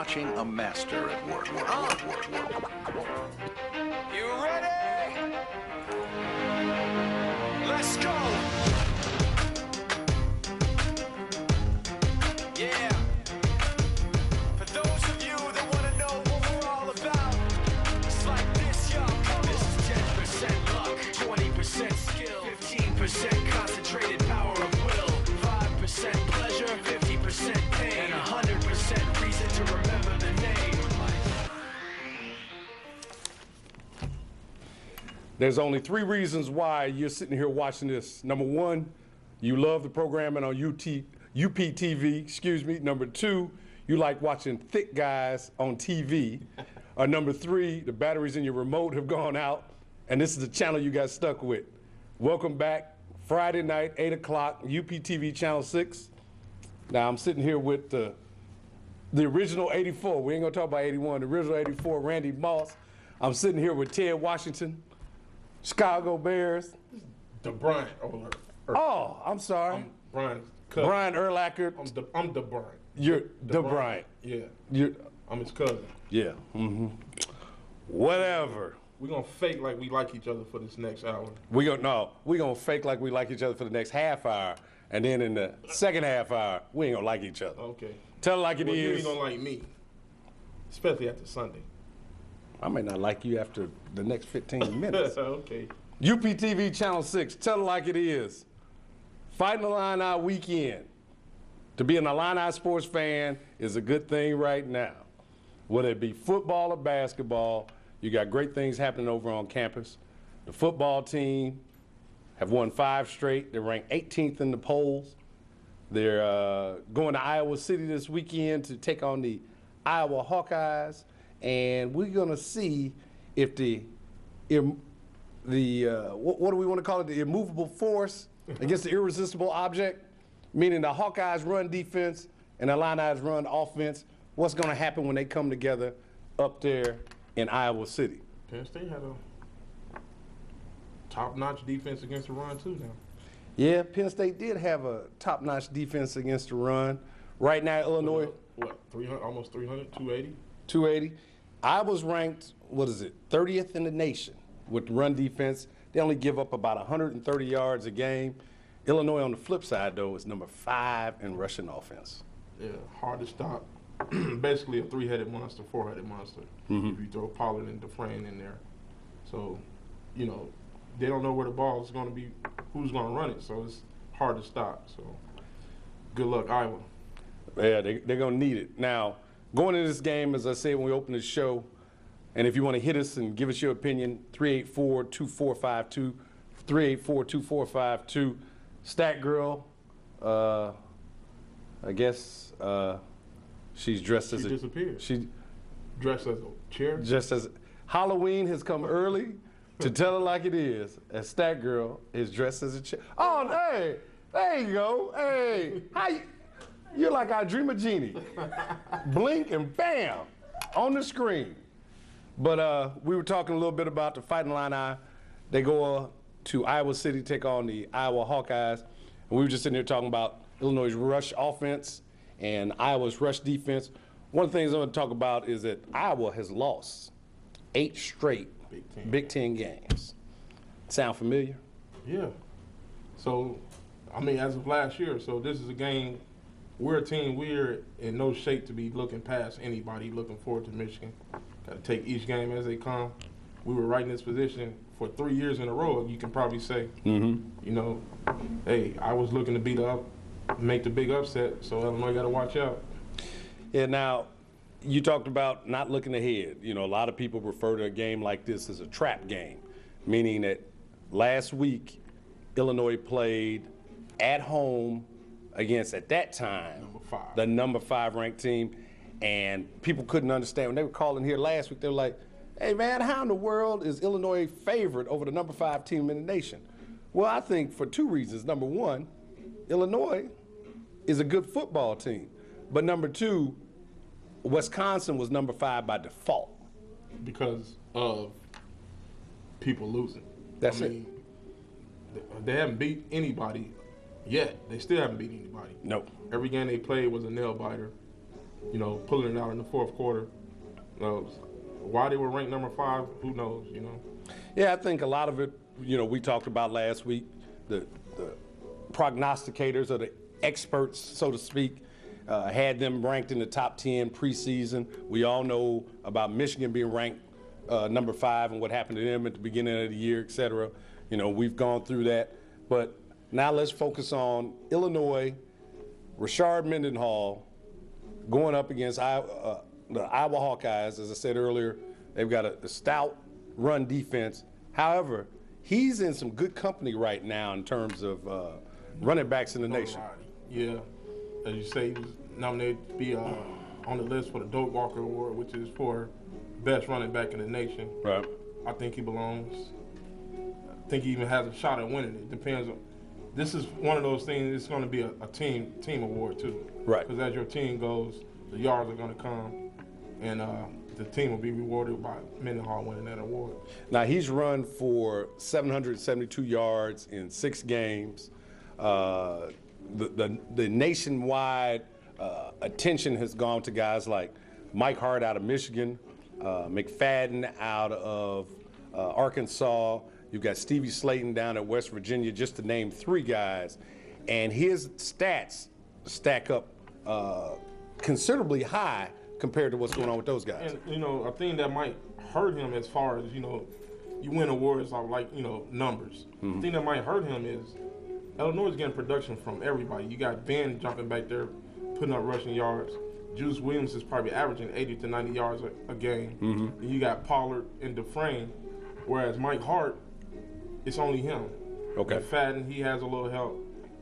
watching a master at work. You ready? Let's go. Yeah. For those of you that want to know what we're all about, it's like this, y'all. This is 10% luck, 20% skill, 15% concentrated power of will, 5% pleasure, 50% pain, and 100% reason to remember the name. There's only 3 reasons why you're sitting here watching this. Number 1, you love the programming on UPTV, Number 2, you like watching thick guys on TV. Or number 3, the batteries in your remote have gone out, and this is the channel you got stuck with. Welcome back, Friday night, 8 o'clock, UPTV Channel 6. Now, I'm sitting here with the original 84. We ain't gonna talk about 81. The original 84, Randy Moss. I'm sitting here with Ted Washington, Chicago Bears. The Bryant. Oh, I'm sorry. I'm Brian's cousin. Brian Urlacher. I'm the Bryant. You're the Bryant. Yeah. You're, I'm his cousin. yeah. Whatever. We're going to fake like we like each other for this next hour. We're gonna fake like we like each other for the next half hour, and then in the second half hour, we ain't gonna like each other. Okay. Tell it like it You is. ain't going to like me. Especially after Sunday. I may not like you after the next 15 minutes. Okay. UPTV Channel 6, tell it like it is. Fighting Illini weekend. To be an Illini sports fan is a good thing right now. Whether it be football or basketball, you got great things happening over on campus. The football team have won 5 straight. They're ranked 18th in the polls. They're going to Iowa City this weekend to take on the Iowa Hawkeyes. And we're gonna see if what do we want to call it, the immovable force against the irresistible object, meaning the Hawkeyes run defense and the Illini's run offense. What's gonna happen when they come together up there in Iowa City? Penn State had a top-notch defense against the run too now. Yeah, Penn State did have a top-notch defense against the run. Right now, Illinois, What, 300, almost 300, 280? 280. I was ranked, 30th in the nation with the run defense. They only give up about 130 yards a game. Illinois, on the flip side, though, is number 5 in rushing offense. Yeah, hard to stop. Basically a 3-headed monster, 4-headed monster. If you throw Pollard and Dufresne in there. So, they don't know where the ball is going to be, who's going to run it. So it's hard to stop. So good luck, Iowa. Yeah, they're going to need it. Now, going into this game, as I said when we opened the show, and if you want to hit us and give us your opinion, 384-2452, 384-2452. Stat Girl, I guess she's dressed as She disappeared. She Dressed as a chair? just as Halloween has come early to tell it like it is. And Stat Girl is dressed as a chair. Oh, hey, there you go. Hey, you're like our dreamer genie. Blink and bam, on the screen. But we were talking a little bit about the Fighting Illini. They go to Iowa City to take on the Iowa Hawkeyes. And we were just sitting here talking about Illinois' rush offense and Iowa's rush defense. One of the things I want to talk about is that Iowa has lost 8 straight Big Ten games. Sound familiar? Yeah. So, as of last year, so this is a game. We're a team, we're in no shape to be looking past anybody, looking forward to Michigan. Got to take each game as they come. We were right in this position for 3 years in a row, you can probably say. Hey, I was looking to make the big upset, so Illinois got to watch out. Yeah, now, you talked about not looking ahead. A lot of people refer to a game like this as a trap game, meaning that last week, Illinois played at home against, at that time, the number 5 ranked team, and people couldn't understand. When they were calling here last week, they were like, hey man, how in the world is Illinois favored over the number 5 team in the nation? Well, I think for 2 reasons. Number 1, Illinois is a good football team. But number 2, Wisconsin was number 5 by default. Because of people losing. That's it. They haven't beat anybody yet. They still haven't beat anybody. Nope. Every game they played was a nail biter. you know, pulling it out in the fourth quarter. Why they were ranked number 5, who knows, you know. Yeah, I think a lot of it, you know, we talked about last week, the prognosticators or the experts, so to speak, had them ranked in the top 10 preseason. We all know about Michigan being ranked number 5 and what happened to them at the beginning of the year, et cetera. You know, we've gone through that. But now let's focus on Illinois, Rashard Mendenhall going up against the Iowa Hawkeyes. As I said earlier, they've got a stout run defense. However, he's in some good company right now in terms of running backs in the nation. Yeah, as you say, he was nominated to be on the list for the Doak Walker Award, which is for best running back in the nation. Right. I think he belongs. I think he even has a shot at winning it. Depends on. This is one of those things. It's going to be a team award too. Right. Because as your team goes, the yards are going to come, and the team will be rewarded by Mendenhall winning that award. Now he's run for 772 yards in 6 games. The nationwide attention has gone to guys like Mike Hart out of Michigan, McFadden out of Arkansas. You've got Stevie Slayton down at West Virginia, just to name 3 guys. And his stats stack up considerably high compared to what's going on with those guys. And, you know, a thing that might hurt him as far as, you know, you win awards off, like, you know, numbers. Mm-hmm. The thing that might hurt him is Illinois is getting production from everybody. You got Ben jumping back there, putting up rushing yards. Juice Williams is probably averaging 80 to 90 yards a game. Mm-hmm. And you got Pollard and Dufresne, whereas Mike Hart, it's only him. Okay. McFadden, he has a little help.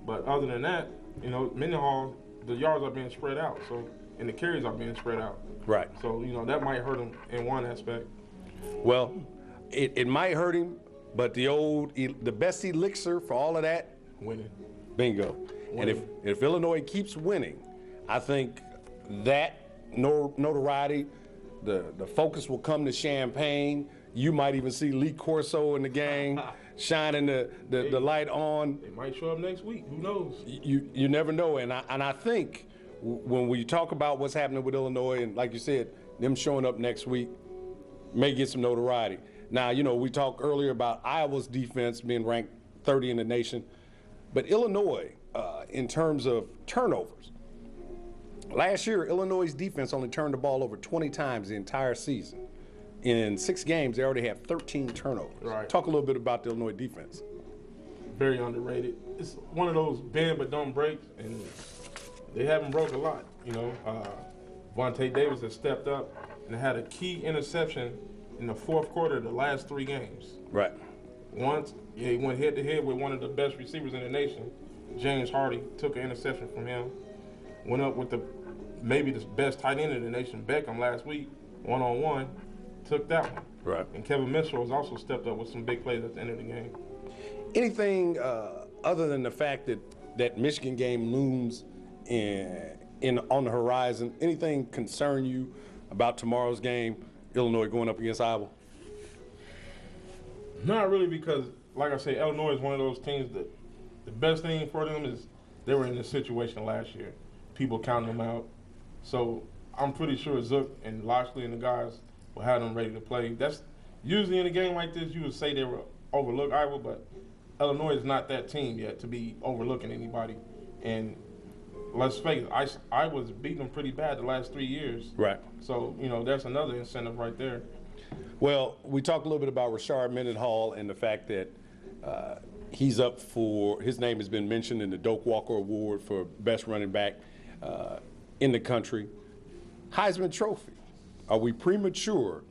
But other than that, you know, Mendenhall, the yards are being spread out, so, and the carries are being spread out. Right. So, you know, that might hurt him in one aspect. Well, it might hurt him, but the best elixir for all of that, Winning. bingo. And if Illinois keeps winning, I think that notoriety, the focus will come to Champaign. You might even see Lee Corso in the gang shining the light on. It might show up next week. Who knows? You never know. And I think when we talk about what's happening with Illinois, and like you said, them showing up next week may get some notoriety. Now, you know, we talked earlier about Iowa's defense being ranked 30 in the nation. But Illinois, in terms of turnovers, last year, Illinois' defense only turned the ball over 20 times the entire season. In 6 games, they already have 13 turnovers. Right. Talk a little bit about the Illinois defense. Very underrated. It's one of those bend but don't break, and they haven't broke a lot. You know, Vontae Davis has stepped up and had a key interception in the fourth quarter of the last 3 games. Right. Once, he went head-to-head with one of the best receivers in the nation, James Hardy, took an interception from him. Went up with maybe the best tight end in the nation, Beckham, last week, one-on-one, took that one. Right. And Kevin Mitchell has also stepped up with some big plays at the end of the game. Anything other than the fact that Michigan game looms on the horizon, anything concern you about tomorrow's game, Illinois going up against Iowa? Not really, because, like I say, Illinois is one of those teams that the best thing for them is they were in this situation last year. People counting them out. So I'm pretty sure Zook and Loxley and the guys will have them ready to play. That's usually in a game like this, you would say they were overlook Iowa, but Illinois is not that team yet to be overlooking anybody. And let's face it, Iowa's beaten them pretty bad the last 3 years. Right. So, you know, that's another incentive right there. Well, we talked a little bit about Rashard Mendenhall and the fact that he's up for, his name has been mentioned in the Doak Walker Award for best running back in the country. Heisman Trophy. Are we premature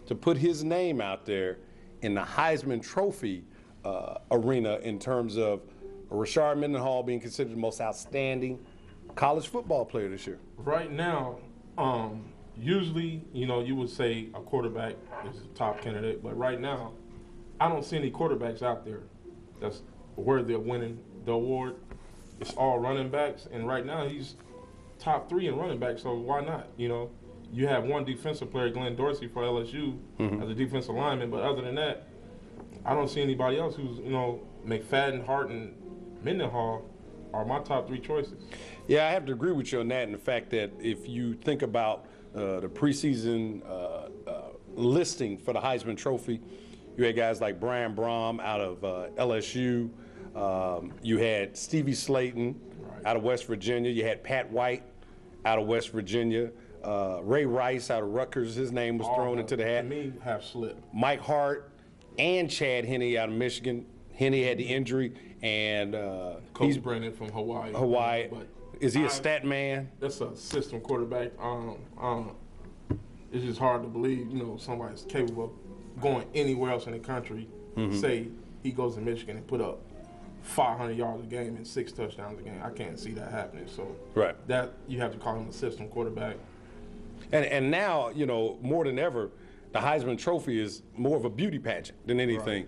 to put his name out there in the Heisman Trophy arena in terms of Rashard Mendenhall being considered the most outstanding college football player this year? Right now, usually, you know, you would say a quarterback is the top candidate, but right now, I don't see any quarterbacks out there that's worthy of winning the award. It's all running backs, and right now he's top 3 in running backs, so why not? You know, you have one defensive player, Glenn Dorsey for LSU, as a defensive lineman, but other than that, I don't see anybody else who's, you know, McFadden, Hart, and Mendenhall. are my top 3 choices. Yeah, I have to agree with you on that, and the fact that if you think about the preseason listing for the Heisman Trophy, you had guys like Brian Brom out of LSU. You had Stevie Slayton out of West Virginia. You had Pat White out of West Virginia. Ray Rice out of Rutgers, his name was thrown into the hat. To me, have slipped. Mike Hart and Chad Henne out of Michigan. Henne had the injury, and Coach Brennan from Hawaii. But is he a stat man? That's a system quarterback. It's just hard to believe, somebody's capable of going anywhere else in the country. Say he goes to Michigan and put up 500 yards a game and 6 touchdowns a game. I can't see that happening. So that you have to call him a system quarterback. And now, more than ever, the Heisman Trophy is more of a beauty pageant than anything.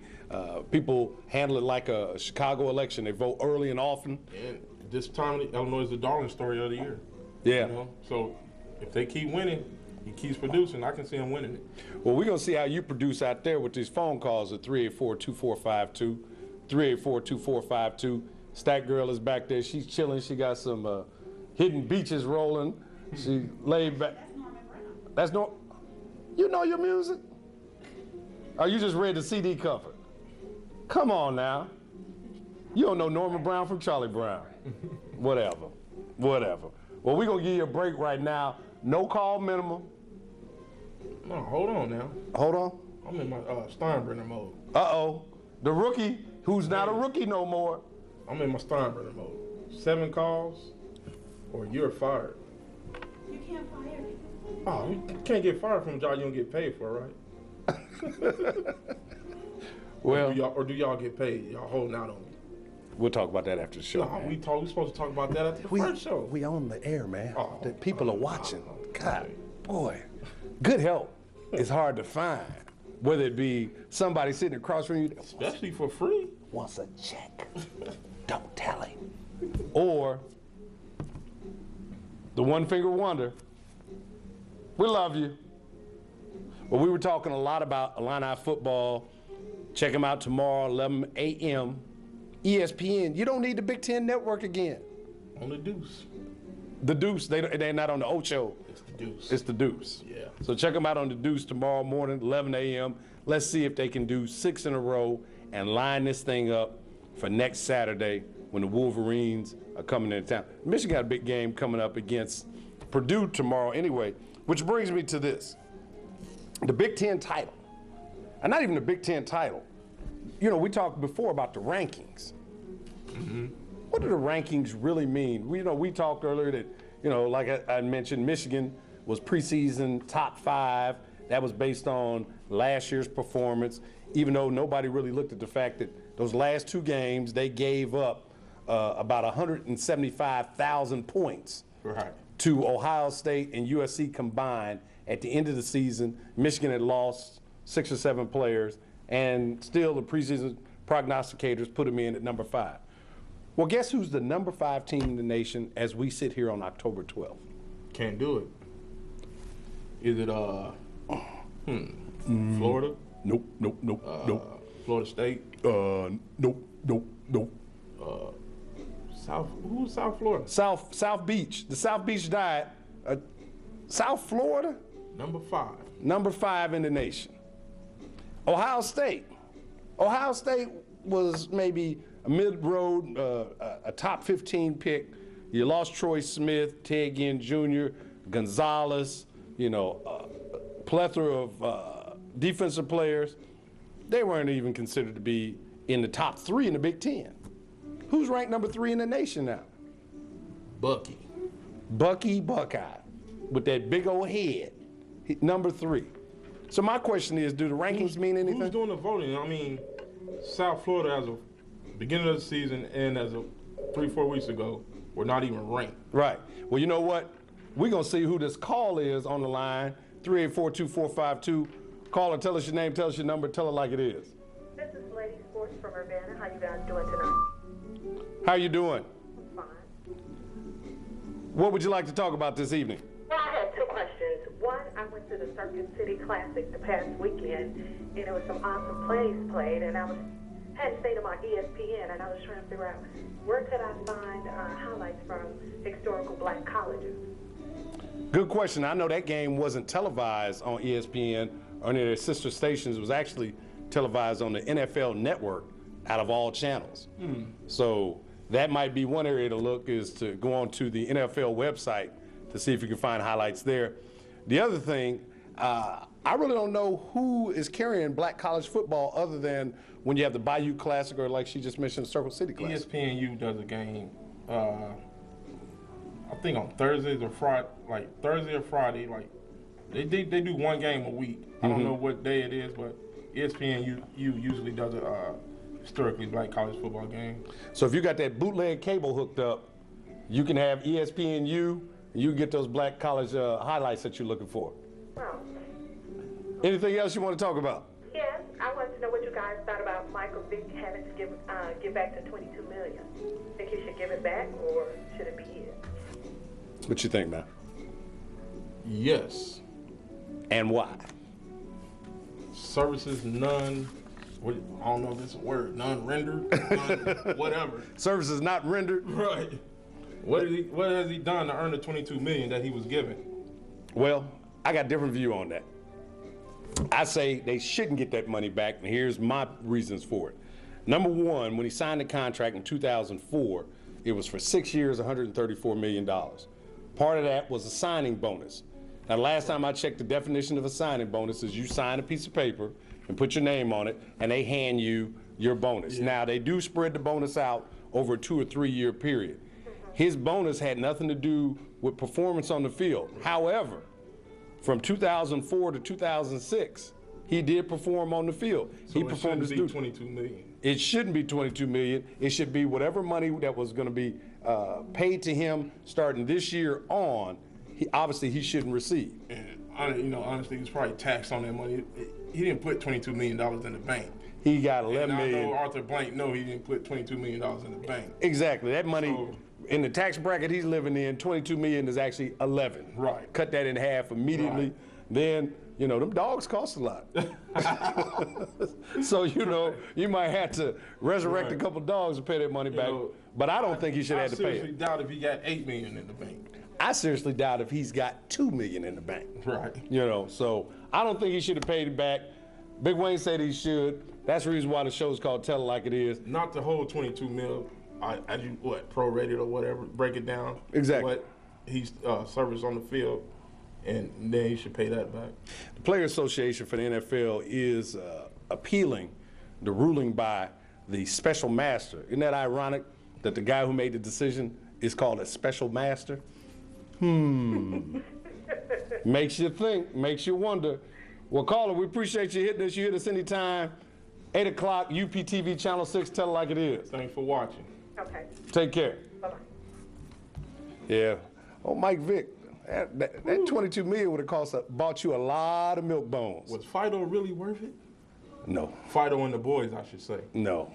People handle it like a Chicago election. They vote early and often. And this time, Illinois is the darling story of the year. Yeah. So if they keep winning, he keeps producing, I can see him winning it. Well, we're going to see how you produce out there with these phone calls at 384-2452, 384-2452. Stat Girl is back there. She's chilling. She got some hidden beaches rolling. She laid back. That's Norman Brown. You know your music? Or you just read the CD cover? Come on now. You don't know Norman Brown from Charlie Brown. Whatever. Well, we're going to give you a break right now. No call minimum. No, hold on now. Hold on. I'm in my Steinbrenner mode. Uh-oh. The rookie, who's not a rookie no more. I'm in my Steinbrenner mode. 7 calls, or you're fired. You can't fire me. Oh, you can't get fired from a job you don't get paid for, right? Well, or do y'all get paid? Y'all holding out on me. We'll talk about that after the show. No, we supposed to talk about that at the first show. We on the air, man. Oh, The people are watching. God, okay. boy, good help is hard to find. Whether it be somebody sitting across from you, Especially for free. wants a check. Don't tell him. Or the one finger wonder. We love you. Well, we were talking a lot about Illini football. Check them out tomorrow, 11 a.m. ESPN. You don't need the Big Ten Network again. On the Deuce. The Deuce, they're not on the Ocho. It's the Deuce. It's the Deuce. Yeah. So check them out on the Deuce tomorrow morning, 11 a.m. Let's see if they can do 6 in a row and line this thing up for next Saturday when the Wolverines are coming into town. Michigan got a big game coming up against Purdue tomorrow anyway, which brings me to this. The Big Ten title, and not even the Big Ten title. We talked before about the rankings. What do the rankings really mean? We talked earlier that, like I mentioned, Michigan was preseason top 5. That was based on last year's performance, even though nobody really looked at the fact that those last 2 games, they gave up about 175,000 points to Ohio State and USC combined. At the end of the season, Michigan had lost 6 or 7 players, and still the preseason prognosticators put them in at number 5. Well, guess who's the number 5 team in the nation as we sit here on October 12th? Can't do it. Is it Florida? Nope. Florida State? Nope. Who's South Florida? South Beach. The South Beach Diet. South Florida? Number 5. Number 5 in the nation. Ohio State. Ohio State was maybe a mid-road, a top 15 pick. You lost Troy Smith, Ted Ginn Jr., Gonzalez, plethora of defensive players. They weren't even considered to be in the top 3 in the Big Ten. Who's ranked number 3 in the nation now? Bucky Buckeye, with that big old head, number 3. So my question is, do the rankings mean anything? Who's doing the voting? I mean, South Florida as of beginning of the season and as of 3-4 weeks ago were not even ranked. Right. Well, you know what? We're going to see who this call is on the line, 384-2452. Caller, tell us your name, tell us your number, tell it like it is. This is Lady Sports from Urbana. How you guys doing tonight? How you doing? Fine. What would you like to talk about this evening? Well, I had 2 questions. One, I went to the Circuit City Classic the past weekend, and there was some awesome plays played, and I was hadn't seen them on ESPN, and I was trying to figure out where could I find highlights from historical black colleges. Good question. I know that game wasn't televised on ESPN or any of their sister stations. It was actually televised on the NFL Network out of all channels. So that might be one area to look, is to go on to the NFL website to see if you can find highlights there. The other thing, I really don't know who is carrying black college football other than when you have the Bayou Classic or, like she just mentioned, the Circle City Classic. ESPNU does a game, I think on Thursdays or Friday, like Thursday or Friday, like they do one game a week. I don't know what day it is, but ESPNU usually does a historically black college football game. So if you got that bootleg cable hooked up, you can have ESPNU, and you can get those black college highlights that you're looking for. Wow. Anything else you want to talk about? Yes, I wanted to know what you guys thought about Michael Vick having to give back the $22 million. Think he should give it back, or should it be his? What you think, man? Yes. And why? Services none. I don't know if it's a word. None rendered. None whatever. Services not rendered. Right. What has he done to earn the $22 million that he was given? Well, I got a different view on that. I say they shouldn't get that money back, and here's my reasons for it. Number one, when he signed the contract in 2004, it was for 6 years, $134 million. Part of that was a signing bonus. Now, last time I checked, the definition of a signing bonus is you sign a piece of paper and put your name on it, and they hand you your bonus. Yeah. Now, they do spread the bonus out over a 2 or 3 year period. His bonus had nothing to do with performance on the field. However, from 2004 to 2006, he did perform on the field. So he performed it shouldn't be $22 million. It shouldn't be $22 million. It should be whatever money that was going to be paid to him starting this year on. He shouldn't receive. And honestly, he was probably taxed on that money. He didn't put $22 million in the bank. He got $11 million. I know Arthur Blank. No, he didn't put $22 million in the bank. Exactly. That money. So, in the tax bracket he's living in, $22 million is actually 11. Right. Cut that in half immediately. Right. Then, them dogs cost a lot. So, you might have to resurrect a couple dogs to pay that money back. But I don't think he should have to pay it. I seriously doubt if he got $8 million in the bank. I seriously doubt if he's got $2 million in the bank. Right. So I don't think he should have paid it back. Big Wayne said he should. That's the reason why the show's called Tell It Like It Is. Not the whole $22 million. I do prorated or whatever, break it down. Exactly. What he's serviced on the field, and then he should pay that back. The Player Association for the NFL is appealing the ruling by the special master. Isn't that ironic that the guy who made the decision is called a special master? Makes you think, makes you wonder. Well, caller, we appreciate you hitting us. You hit us anytime. 8 o'clock, UPTV Channel 6, Tell It Like It Is. Thanks for watching. Okay. Take care. Bye-bye. Yeah. Oh, Mike Vick, that $22 million would have bought you a lot of milk bones. Was Fido really worth it? No. Fido and the boys, I should say. No.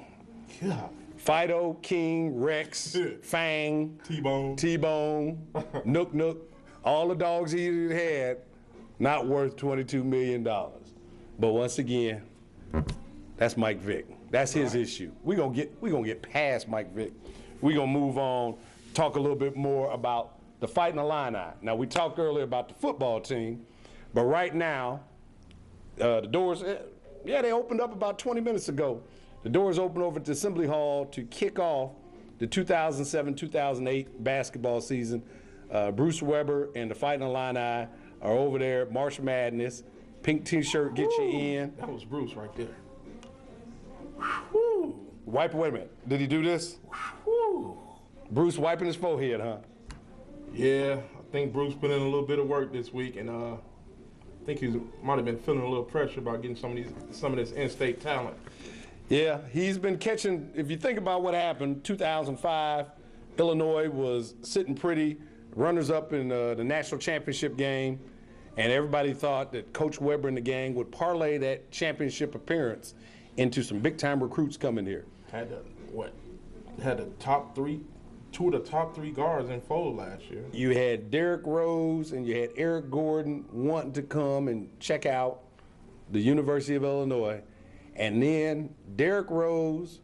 God. Fido, King, Rex, Fang, T-Bone, Nook, all the dogs he had, not worth $22 million. But once again, that's Mike Vick. That's his issue. We're gonna get past Mike Vick. We're gonna move on, talk a little bit more about the Fighting Illini. Now, we talked earlier about the football team, but right now, the doors, they opened up about 20 minutes ago. The doors open over at the Assembly Hall to kick off the 2007-2008 basketball season. Bruce Weber and the Fighting Illini are over there, March Madness. Pink T-shirt, get you in. That was Bruce right there. Wait a minute. Did he do this? Bruce wiping his forehead, huh? Yeah, I think Bruce put in a little bit of work this week, and I think he might have been feeling a little pressure about getting some of this in-state talent. Yeah, he's been catching. If you think about what happened, 2005, Illinois was sitting pretty, runners-up in the national championship game, and everybody thought that Coach Weber and the gang would parlay that championship appearance into some big-time recruits coming here. Had the top three, two of the top three guards in fold last year. You had Derrick Rose and you had Eric Gordon wanting to come and check out the University of Illinois, And then Derrick Rose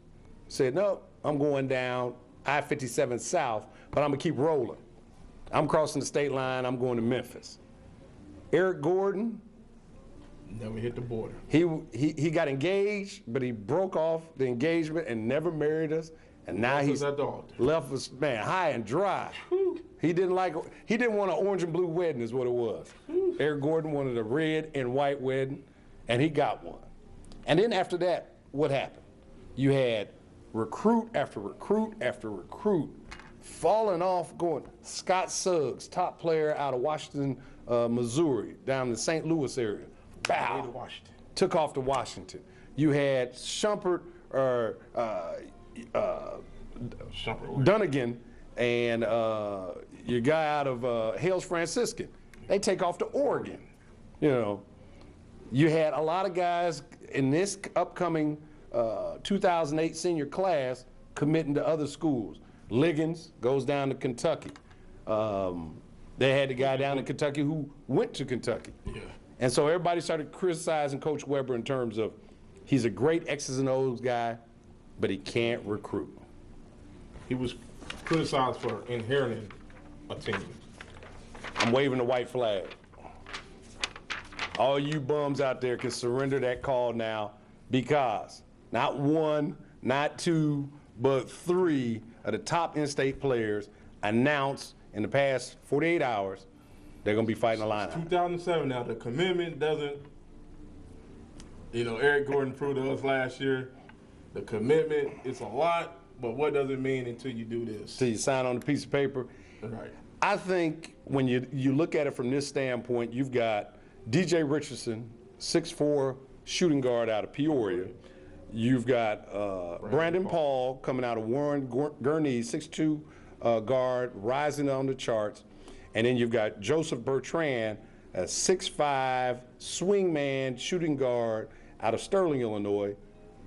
said, no, I'm going down I-57 South, but I'm going to keep rolling. I'm crossing the state line. I'm going to Memphis. Eric Gordon, Never hit the border. he got engaged, but he broke off the engagement and never married us. And now Left he's us at the altar. left us, man, high and dry. He didn't want an orange and blue wedding is what it was. Eric Gordon wanted a red and white wedding, and he got one. And then after that, what happened? You had recruit after recruit after recruit falling off, going. Scott Suggs, top player out of Washington, Missouri, down in the St. Louis area. Way Bow. to Washington. Took off to Washington. You had Shumpert, Shumpert. Dunnigan, and your guy out of Hales Franciscan. They take off to Oregon. You know, you had a lot of guys in this upcoming 2008 senior class committing to other schools. Liggins goes down to Kentucky. They had the guy down in Kentucky who went to Kentucky. Yeah. And so everybody started criticizing Coach Weber in terms of he's a great X's and O's guy, but he can't recruit. He was criticized for inheriting a team. I'm waving the white flag. All you bums out there can surrender that call now, because not one, not two, but three of the top in-state players announced in the past 48 hours they're going to be fighting the line. 2007 now, the commitment doesn't, Eric Gordon proved to us last year, the commitment, it's a lot, but what does it mean until you do this? Till you sign on a piece of paper. Right. I think when you look at it from this standpoint, you've got DJ Richardson, 6'4", shooting guard out of Peoria. You've got Brandon Paul coming out of Warren Gurney, 6'2", guard, rising on the charts. And then you've got Joseph Bertrand, a 6'5", swingman, shooting guard out of Sterling, Illinois.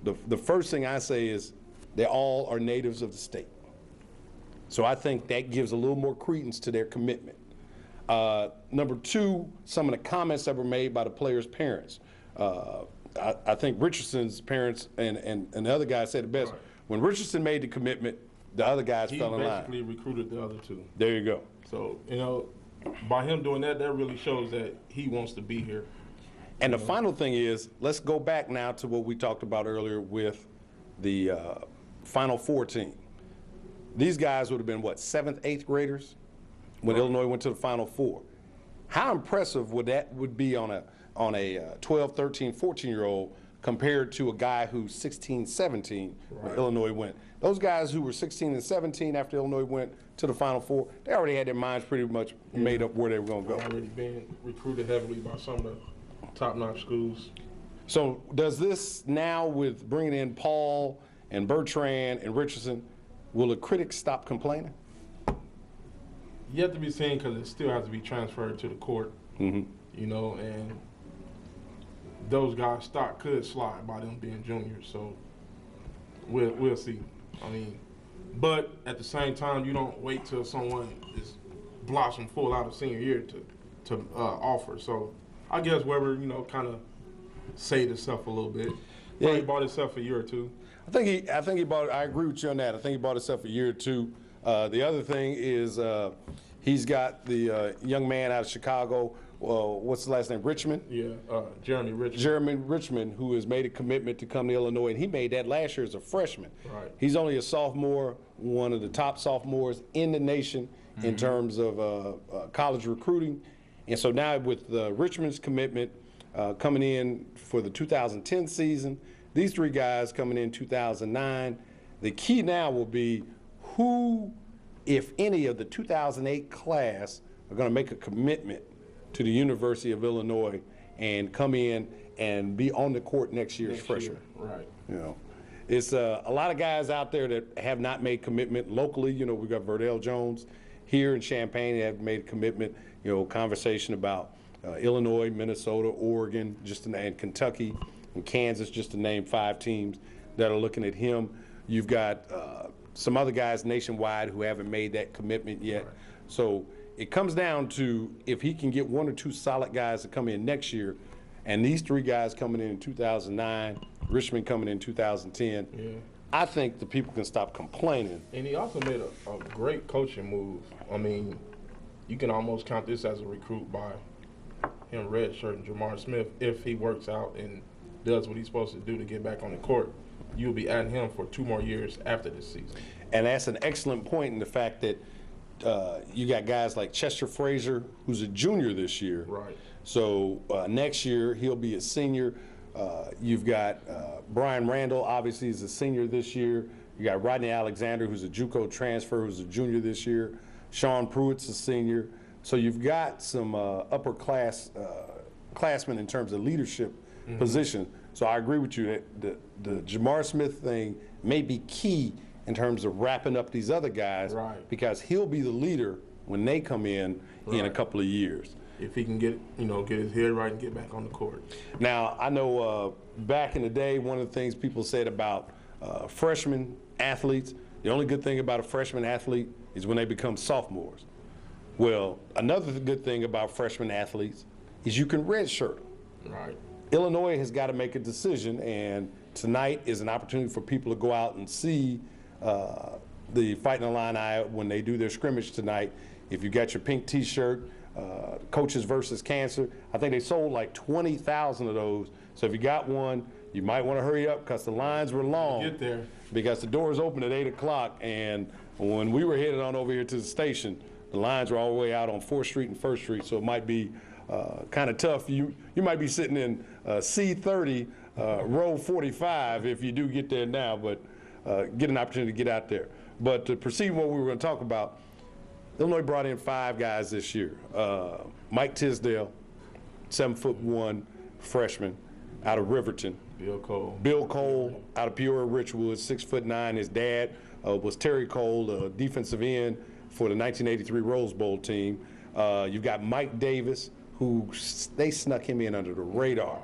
The first thing I say is they all are natives of the state. So I think that gives a little more credence to their commitment. Number two, some of the comments that were made by the players' parents. I think Richardson's parents and the other guy said it best. Right. When Richardson made the commitment, the other guys He fell in line. basically recruited the other two. There you go. So, by him doing that, that really shows that he wants to be here. And the final thing is, let's go back now to what we talked about earlier with the Final Four team. These guys would have been, what, 7th, 8th graders when Illinois went to the Final Four. How impressive would be on a 12, 13, 14-year-old compared to a guy who's 16, 17 when Illinois went? Those guys who were 16 and 17 after Illinois went to the Final Four, they already had their minds pretty much made up where they were going to go. Already been recruited heavily by some of the top-notch schools. So does this now, with bringing in Paul and Bertrand and Richardson, will the critics stop complaining? Yet to be seen, because it still has to be transferred to the court. And those guys' stock could slide by them being juniors. So we'll see. But at the same time, you don't wait till someone is blossom full out of senior year to offer. So I guess Weber, kind of saved himself a little bit. Yeah, Probably bought himself a year or two. I think he bought. I agree with you on that. I think he bought himself a year or two. The other thing is he's got the young man out of Chicago. What's his last name? Richmond. Yeah, Jeremy Richmond. Jeremy Richmond, who has made a commitment to come to Illinois, and he made that last year as a freshman. Right. He's only a sophomore, one of the top sophomores in the nation in terms of college recruiting. And so now with Richmond's commitment coming in for the 2010 season, these three guys coming in 2009, the key now will be who, if any, of the 2008 class are going to make a commitment to the University of Illinois and come in and be on the court next year as freshmen. Right. It's a lot of guys out there that have not made commitment locally. We've got Verdell Jones here in Champaign that have made a commitment. Conversation about Illinois, Minnesota, Oregon, and Kentucky and Kansas, just to name 5 teams that are looking at him. You've got some other guys nationwide who haven't made that commitment yet. Right. So it comes down to if he can get 1 or 2 solid guys to come in next year, and these 3 guys coming in 2009 Richmond coming in 2010. Yeah. I think the people can stop complaining. And he also made a great coaching move. I mean, you can almost count this as a recruit by him redshirting Jamar Smith. If he works out and does what he's supposed to do to get back on the court, you'll be adding him for 2 more years after this season. And that's an excellent point in the fact that you got guys like Chester Frazier, who's a junior this year. Right. So next year he'll be a senior. You've got Brian Randall, obviously he's a senior this year. You got Rodney Alexander, who's a JUCO transfer, who's a junior this year. Sean Pruitt's a senior. So you've got some upper class classmen in terms of leadership position. So I agree with you that the Jamar Smith thing may be key in terms of wrapping up these other guys, Right. because he'll be the leader when they come in a Right. couple of years. If he can get his head right and get back on the court. Now, I know back in the day, one of the things people said about freshman athletes, the only good thing about a freshman athlete is when they become sophomores. Well, another good thing about freshman athletes is you can redshirt them. Right. Illinois has got to make a decision, and tonight is an opportunity for people to go out and see the Fighting Illini when they do their scrimmage tonight. If you got your pink T-shirt, Coaches versus Cancer, I think they sold like 20,000 of those. So if you got one, you might want to hurry up because the lines were long. Get there. Because the doors open at 8 o'clock, and when we were headed on over here to the station, the lines were all the way out on 4th Street and 1st Street, so it might be kind of tough. You might be sitting in C30, row 45 if you do get there now, but get an opportunity to get out there. But to proceed what we were going to talk about, Illinois brought in 5 guys this year. Mike Tisdale, 7'1" freshman out of Riverton. Bill Cole. Bill Cole out of Peoria Richwood, 6'9". His dad was Terry Cole, defensive end for the 1983 Rose Bowl team. You've got Mike Davis, who they snuck him in under the radar.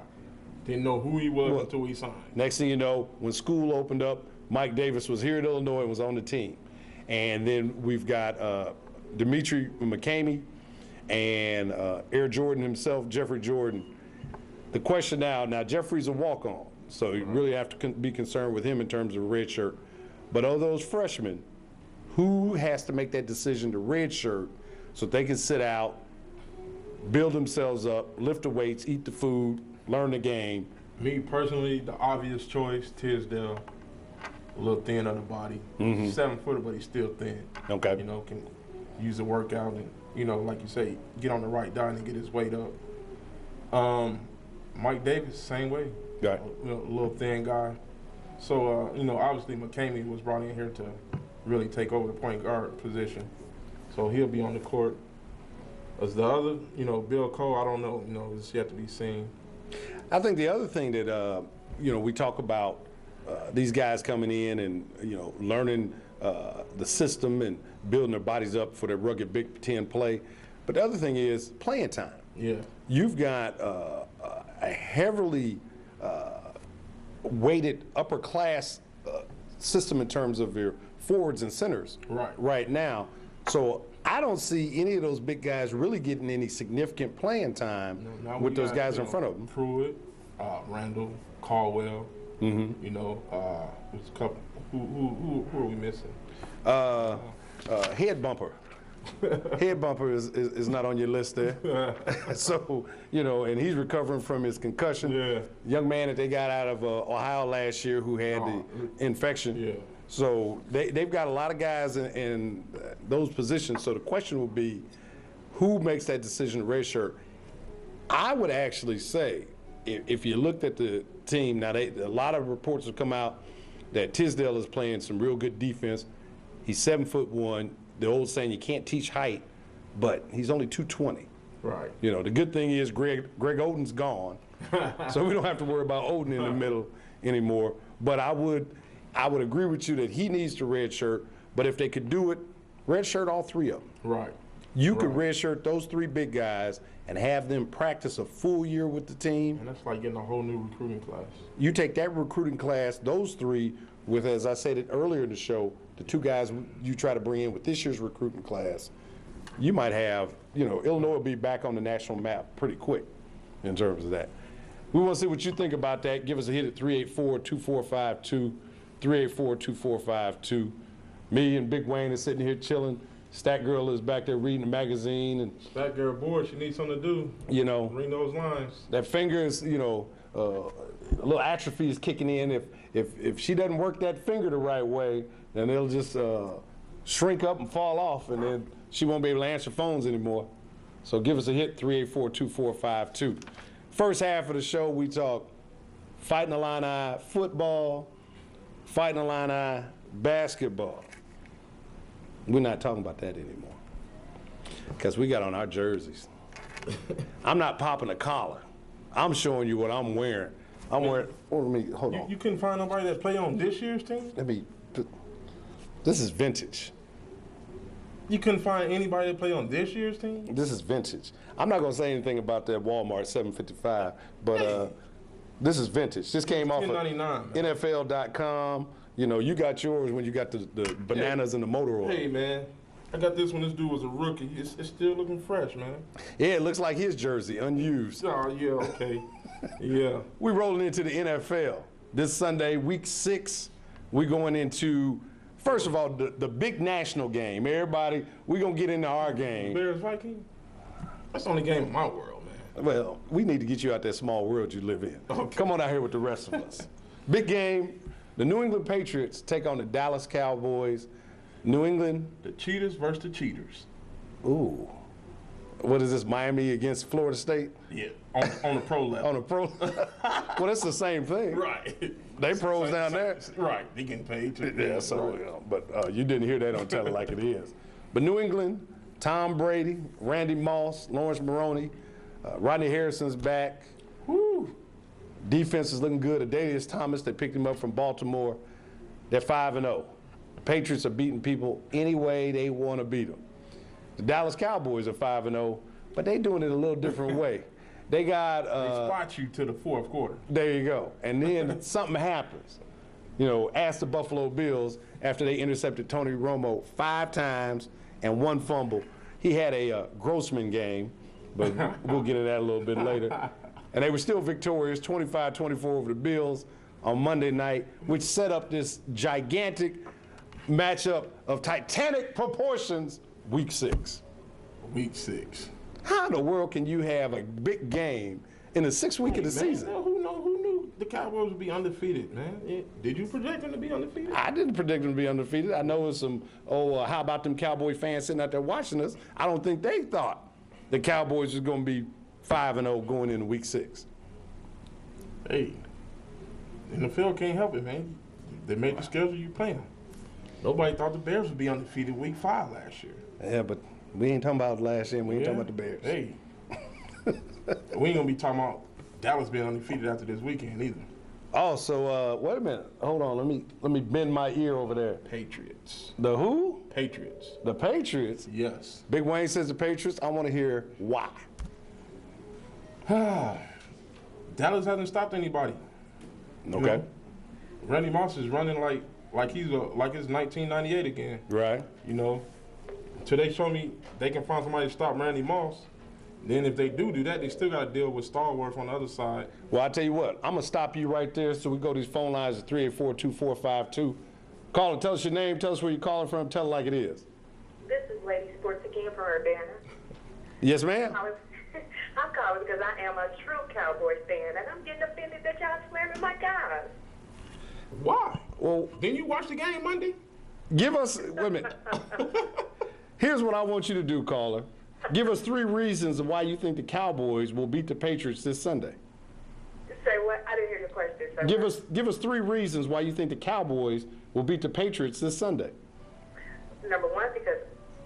Didn't know who he was until he signed. Next thing you know, when school opened up, Mike Davis was here at Illinois and was on the team. And then we've got Dimitri McCamey and Air Jordan himself, Jeffrey Jordan. The question now Jeffrey's a walk-on, so you really have to be concerned with him in terms of redshirt. But of those freshmen, who has to make that decision to redshirt so they can sit out, build themselves up, lift the weights, eat the food, learn the game? Me personally, the obvious choice, Tisdale. A little thin on the body. 7-footer, but he's still thin. Okay. Can use the workout and, like you say, get on the right diet and get his weight up. Mike Davis, same way. Right. A little thin guy. So, obviously McCamey was brought in here to really take over the point guard position. So he'll be on the court. As the other, Bill Cole, I don't know. It's yet to be seen. I think the other thing that, we talk about these guys coming in and, learning the system and building their bodies up for their rugged Big Ten play. But the other thing is playing time. Yeah. You've got a heavily weighted upper class system in terms of your forwards and centers right now. So I don't see any of those big guys really getting any significant playing time with those guys in front of them. Pruitt, Randall, Caldwell. There's a couple. Who are we missing? Head bumper. Head bumper is not on your list there. So, and he's recovering from his concussion. Yeah. Young man that they got out of Ohio last year who had the infection. Yeah. So they've got a lot of guys in those positions. So the question would be, who makes that decision to redshirt? I would actually say, if you looked at the team, now a lot of reports have come out that Tisdale is playing some real good defense. He's 7'1". The old saying, you can't teach height, but he's only 220. Right. The good thing is Greg Oden's gone, so we don't have to worry about Oden in the middle anymore. But I would agree with you that he needs to redshirt, but if they could do it, redshirt all 3 of them. Right. You could redshirt those 3 big guys and have them practice a full year with the team. And that's like getting a whole new recruiting class. You take that recruiting class, those 3, with, as I said earlier in the show, the 2 guys you try to bring in with this year's recruiting class, you might have, Illinois will be back on the national map pretty quick in terms of that. We want to see what you think about that. Give us a hit at 384-2452, 384-2452. Me and Big Wayne is sitting here chilling. Stat Girl is back there reading the magazine. And That girl bored. She needs something to do. you know, Ring those lines. that finger is, you know, a little atrophy is kicking in. If she doesn't work that finger the right way, then it'll just shrink up and fall off, and then she won't be able to answer phones anymore. So give us a hit, 384-2452. First half of the show, we talk Fighting Illini football, Fighting Illini basketball. We're not talking about that anymore because we got on our jerseys. I'm not popping a collar. I'm showing you what I'm wearing. I'm wearing, hold on. You couldn't find nobody that play on this year's team? This is vintage. You couldn't find anybody that play on this year's team? This is vintage. I'm not gonna say anything about that Walmart 755, but this is vintage. This came off of $10.99, man. NFL.com. You know, you got yours when you got the bananas and the motor oil. Hey, man. I got this when this dude was a rookie. It's still looking fresh, man. Yeah, it looks like his jersey, unused. Oh, yeah, okay. Yeah. We're rolling into the NFL. This Sunday, week 6, we're going into, first of all, the big national game. Everybody, we're going to get into our game. Bears Viking? That's the only game in my world, man. Well, we need to get you out that small world you live in. Okay. Come on out here with the rest of us. Big game. The New England Patriots take on the Dallas Cowboys. New England. The cheaters versus the cheaters. Ooh. What is this, Miami against Florida State? Yeah, on the pro level. On a pro? Well, that's the same thing. Right. They pros down there. Right, they getting paid too. Yeah, so, right. but you didn't hear that on Tell It Like It Is. But New England, Tom Brady, Randy Moss, Lawrence Maroney, Rodney Harrison's back. Woo. Defense is looking good. Adalius Thomas, they picked him up from Baltimore. They're 5-0. The Patriots are beating people any way they want to beat them. The Dallas Cowboys are 5-0, but they're doing it a little different way. They got They spot you to the fourth quarter. there you go. And then something happens. You know, ask the Buffalo Bills after they intercepted Tony Romo 5 times and 1 fumble. He had a Grossman game, but we'll get into that a little bit later. And they were still victorious, 25-24 over the Bills on Monday night, which set up this gigantic matchup of titanic proportions, week 6. Week 6. How in the world can you have a big game in the 6th week of the season? Who knew the Cowboys would be undefeated, man? Did you project them to be undefeated? I didn't predict them to be undefeated. I know it's some, how about them Cowboy fans sitting out there watching us? I don't think they thought the Cowboys was going to be 5-0 going into week 6. Hey, NFL can't help it, man. They made the schedule you playing. Nobody thought the Bears would be undefeated week 5 last year. Yeah, but we ain't talking about last year. We ain't talking about the Bears. Hey, we ain't gonna be talking about Dallas being undefeated after this weekend either. Oh, so wait a minute. Hold on. Let me bend my ear over there. Patriots. The who? Patriots. The Patriots. Yes. Big Wayne says the Patriots. I want to hear why. Dallas hasn't stopped anybody. You Okay. know? Randy Moss is running like it's 1998 again. Right. You know, till they show me they can find somebody to stop Randy Moss. Then if they do that, they still got to deal with stalwarts on the other side. Well, I tell you what. I'm gonna stop you right there. So we go to these phone lines at 384-2452. Call and tell us your name. Tell us where you're calling from. Tell it like it is. This is Lady Sports again from Urbana. Yes, ma'am. I'm calling because I am a true Cowboys fan, and I'm getting offended that y'all slamming my guys. Why? Well, Didn't you watch the game Monday? give us. Wait a minute. Here's what I want you to do, caller. Give us 3 reasons of why you think the Cowboys will beat the Patriots this Sunday. Say what? I didn't hear your question. Sir. Give us 3 reasons why you think the Cowboys will beat the Patriots this Sunday. Number 1, because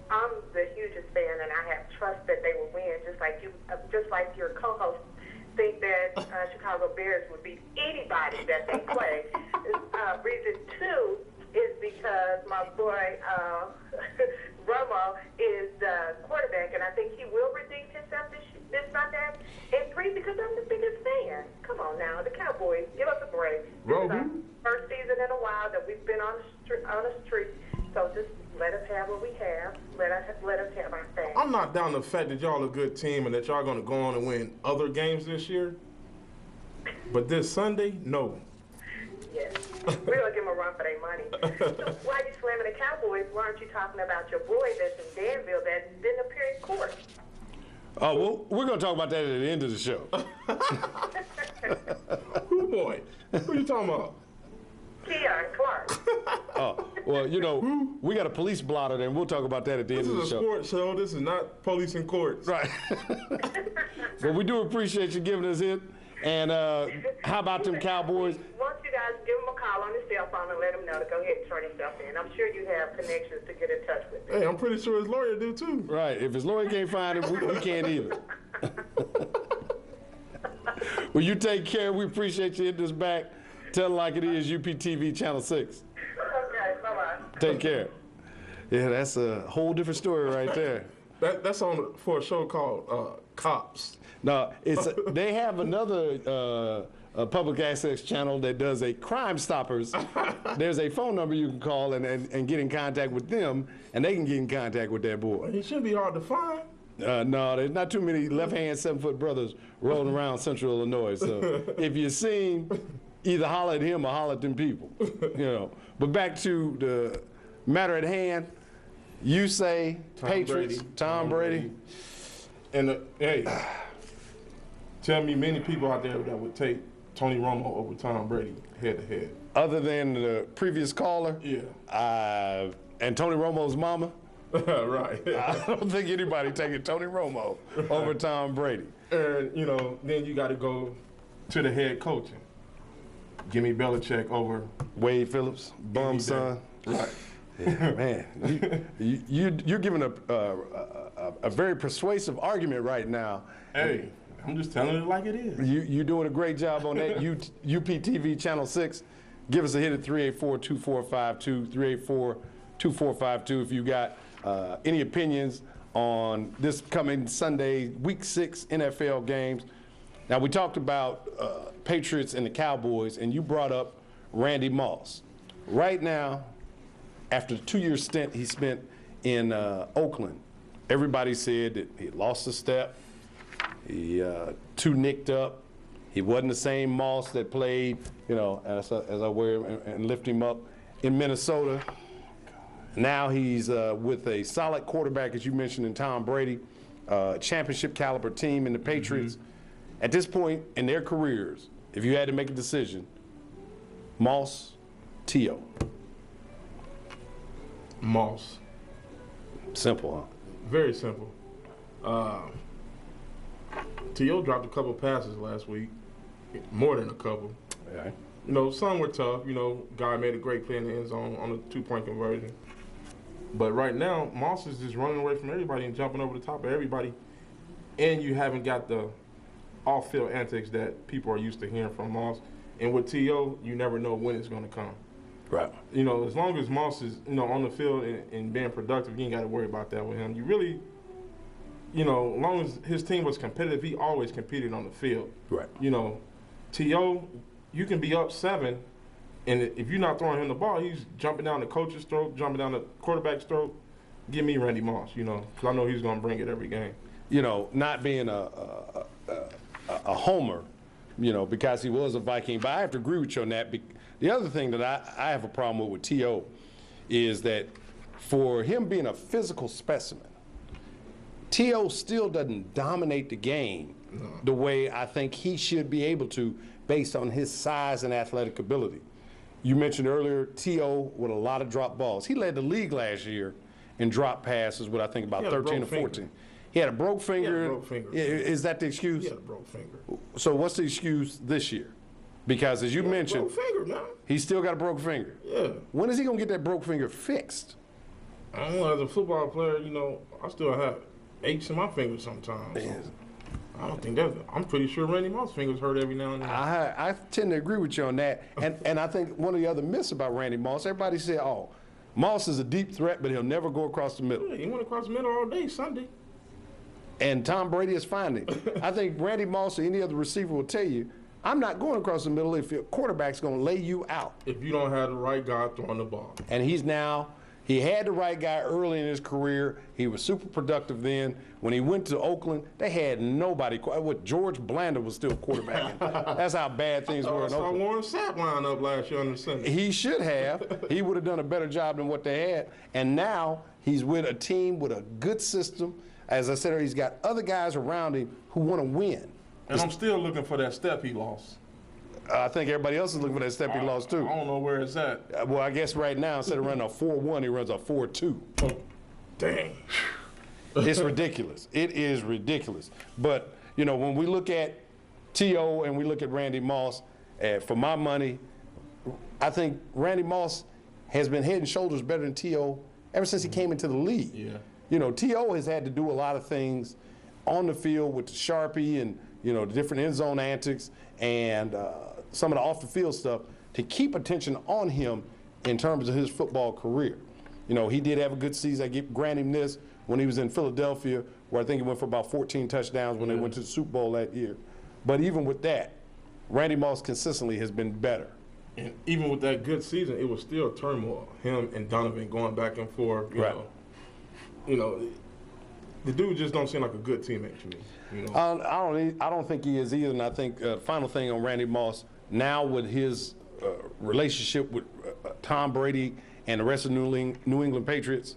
I'm the hugest fan, and I have trust that they will win, just like you, just like your co-host think that Chicago Bears would beat anybody that they play. Reason 2 is because my boy Romo is the quarterback, and I think he will redeem himself this Sunday. And 3, because I'm the biggest fan. Come on now, the Cowboys, give us a break. This is our first season in a while that we've been on a streak, so just let us have what we have. Let us have our thing. I'm not down the fact that y'all a good team and that y'all going to go on and win other games this year. But this Sunday, no. Yes. We're going to give them a run for their money. So why are you slamming the Cowboys? Why aren't you talking about your boy that's in Danville that didn't appear in court? Oh, well, we're going to talk about that at the end of the show. Who boy? Who you talking about? Keon Clark. Oh, well, you know, we got a police blotter there, and we'll talk about that at the This end of the is a show. sports show. This is not police in courts. Right. But we do appreciate you giving us it. And how about them Cowboys? Why don't you guys give him a call on his cell phone and let him know to go ahead and turn himself in. I'm sure you have connections to get in touch with him. Hey, I'm pretty sure his lawyer do too. Right. If his lawyer can't find him, we can't either. Well, you take care. We appreciate you hitting us back. Tell it like it is, UPTV Channel 6. Okay, bye-bye. Take care. Yeah, that's a whole different story right there. That's on for a show called Cops. No, they have another public access channel that does a Crime Stoppers. There's a phone number you can call and get in contact with them, and they can get in contact with that boy. He shouldn't be hard to find. No, there's not too many left-hand 7-foot brothers rolling around Central Illinois. So if you seen, either holler at him or holler at them people. You know. But back to the matter at hand. You say Patriots, Tom Brady. And hey, tell me many people out there that would take Tony Romo over Tom Brady head to head. Other than the previous caller, Yeah. and Tony Romo's mama, Right. I don't think anybody taking Tony Romo over Tom Brady. And, you know, then you got to go to the head coaching. Give me Belichick over. Wade Phillips, bum son. Right. Yeah, man, you're giving a very persuasive argument right now. Hey, I'm just telling it like it is. You're doing a great job on that. UPTV Channel 6. Give us a hit at 384-2452, 384-2452 if you got any opinions on this coming Sunday, Week 6 NFL games. Now, we talked about Patriots and the Cowboys, and you brought up Randy Moss. Right now, after the 2-year stint he spent in Oakland, everybody said that he lost a step, he too nicked up, he wasn't the same Moss that played, you know, as I wear him and lift him up in Minnesota. Now he's with a solid quarterback, as you mentioned, in Tom Brady, championship caliber team in the Patriots. Mm-hmm. At this point in their careers, if you had to make a decision, Moss, T.O. Moss. Simple, huh? Very simple. T.O. dropped a couple passes last week, more than a couple. Yeah. You know, some were tough. You know, guy made a great play in the end zone on a 2-point conversion. But right now, Moss is just running away from everybody and jumping over the top of everybody. And you haven't got the off-field antics that people are used to hearing from Moss. And with T.O., you never know when it's going to come. Right. You know, as long as Moss is, you know, on the field and being productive, you ain't got to worry about that with him. You really, you know, as long as his team was competitive, he always competed on the field. Right. You know, T.O., you can be up 7, and if you're not throwing him the ball, he's jumping down the coach's throat, jumping down the quarterback's throat. Give me Randy Moss, you know, because I know he's going to bring it every game. You know, not being a homer, you know, because he was a Viking, but I have to agree with you on that. The other thing that I have a problem with T.O. is that for him being a physical specimen, T.O. still doesn't dominate the game the way I think he should be able to based on his size and athletic ability. You mentioned earlier T.O. with a lot of drop balls. He led the league last year in drop passes with I think about 13 or 14. He had a broke finger. Is that the excuse? He had a broke finger. So what's the excuse this year? Because as you mentioned, broke finger, man. He's still got a broke finger. Yeah. When is he going to get that broke finger fixed? I don't know. As a football player, you know, I still have aches in my fingers sometimes. So I don't think that's. I'm pretty sure Randy Moss' fingers hurt every now and then. I tend to agree with you on that. And I think one of the other myths about Randy Moss, everybody said, oh, Moss is a deep threat, but he'll never go across the middle. Yeah, he went across the middle all day Sunday. And Tom Brady is finding. I think Randy Moss or any other receiver will tell you, I'm not going across the middle if your quarterback's going to lay you out. If you don't have the right guy throwing the ball. And he's now He had the right guy early in his career. He was super productive then. When he went to Oakland, they had nobody. What, George Blanda was still quarterbacking. That's how bad things were in I saw Oakland. Warren Sapp line up last year on the Sunday. He should have. He would have done a better job than what they had. And now he's with a team with a good system. As I said, he's got other guys around him who want to win. And I'm still looking for that step he lost. I think everybody else is looking for that step he lost too. I don't know where it's at. Well, I guess right now, instead of running a 4-1, he runs a 4-2. Oh, dang. It's ridiculous. It is ridiculous. But, you know, when we look at T.O. and we look at Randy Moss, for my money, I think Randy Moss has been head and shoulders better than T.O. ever since he came into the league. Yeah. You know, T.O. has had to do a lot of things on the field with the Sharpie and, you know, the different end zone antics and some of the off the field stuff to keep attention on him in terms of his football career. You know, he did have a good season. I grant him this when he was in Philadelphia, where I think he went for about 14 touchdowns when they went to the Super Bowl that year. But even with that, Randy Moss consistently has been better. And even with that good season, it was still turmoil. Him and Donovan going back and forth. You know, the dude just don't seem like a good teammate to me. You know? I don't think he is either. And I think final thing on Randy Moss, now with his relationship with Tom Brady and the rest of New England Patriots,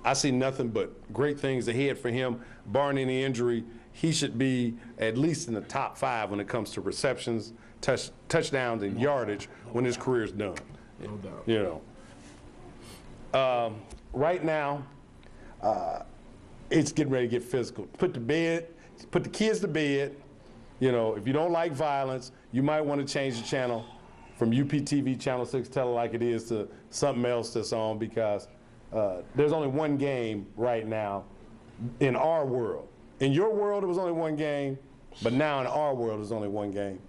I see nothing but great things ahead for him. Barring any injury, he should be at least in the top 5 when it comes to receptions, touchdowns, and yardage when his career is done. No doubt. You know, right now, it's getting ready to get physical. Put the kids to bed. You know, if you don't like violence, you might want to change the channel from UPTV Channel 6, Tell It Like It Is, to something else that's on, because there's only one game right now in our world. In your world, it was only one game, but now in our world, there's only one game.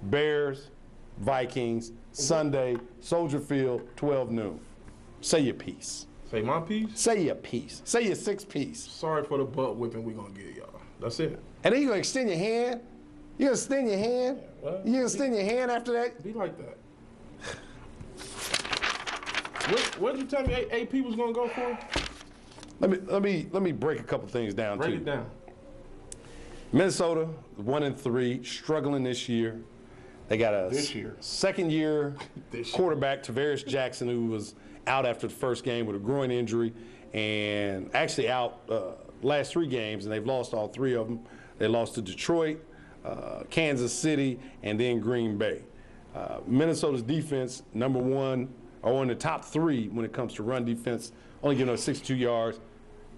Bears, Vikings, Sunday, Soldier Field, 12 noon. Say your piece. Say my piece? Say your piece. Say your 6 piece. Sorry for the butt whipping we going to give y'all. That's it. And then you're going to extend your hand? You're going to extend your hand? Well, You're going to extend your hand after that? Be like that. What did you tell me AP was going to go for? Let me break a couple things down Break too. it down. Minnesota, 1-3, struggling this year. They got a This year. second-year This year. quarterback, Tavares Jackson, who was out after the first game with a groin injury, and actually out last 3 games, and they've lost all 3 of them. They lost to Detroit, Kansas City, and then Green Bay. Minnesota's defense, number 1, or in the top 3 when it comes to run defense, only giving up 62 yards.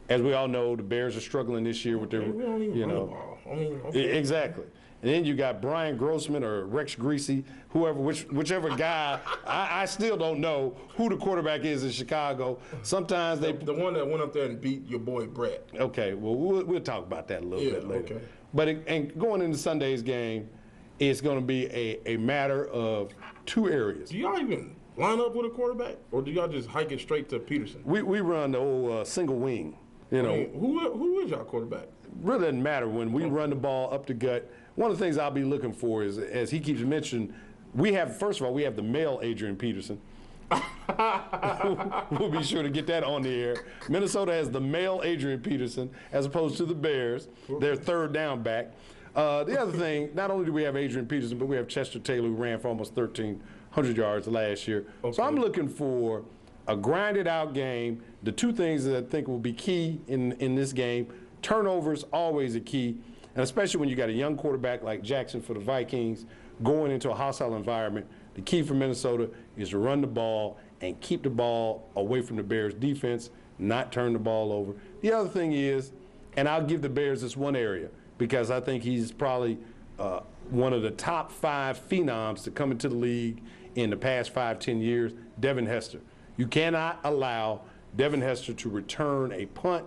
As we all know, the Bears are struggling this year with their, We don't even you run the know. ball. I mean, okay. Exactly. And then you got Brian Grossman or Rex Greasy, whichever guy. I still don't know who the quarterback is in Chicago. Sometimes they. The one that went up there and beat your boy Brett. Okay, well, we'll talk about that a little bit later. Okay. But and going into Sunday's game, it's going to be a matter of 2 areas. Do y'all even line up with a quarterback, or do y'all just hike it straight to Peterson? We run the old single wing. You know, I mean, who is y'all quarterback? really doesn't matter when we run the ball up the gut. One of the things I'll be looking for is, as he keeps mentioning, first of all, we have the male Adrian Peterson. We'll be sure to get that on the air. Minnesota has the male Adrian Peterson as opposed to the Bears, their 3rd down back. The other thing, not only do we have Adrian Peterson, but we have Chester Taylor, who ran for almost 1,300 yards last year. Okay. So I'm looking for a grinded out game. The 2 things that I think will be key in this game, turnovers always a key, and especially when you got a young quarterback like Jackson for the Vikings going into a hostile environment. The key for Minnesota is to run the ball and keep the ball away from the Bears defense, not turn the ball over. The other thing is, and I'll give the Bears this one area because I think he's probably one of the top 5 phenoms to come into the league in the past 5-10 years, Devin Hester. You cannot allow Devin Hester to return a punt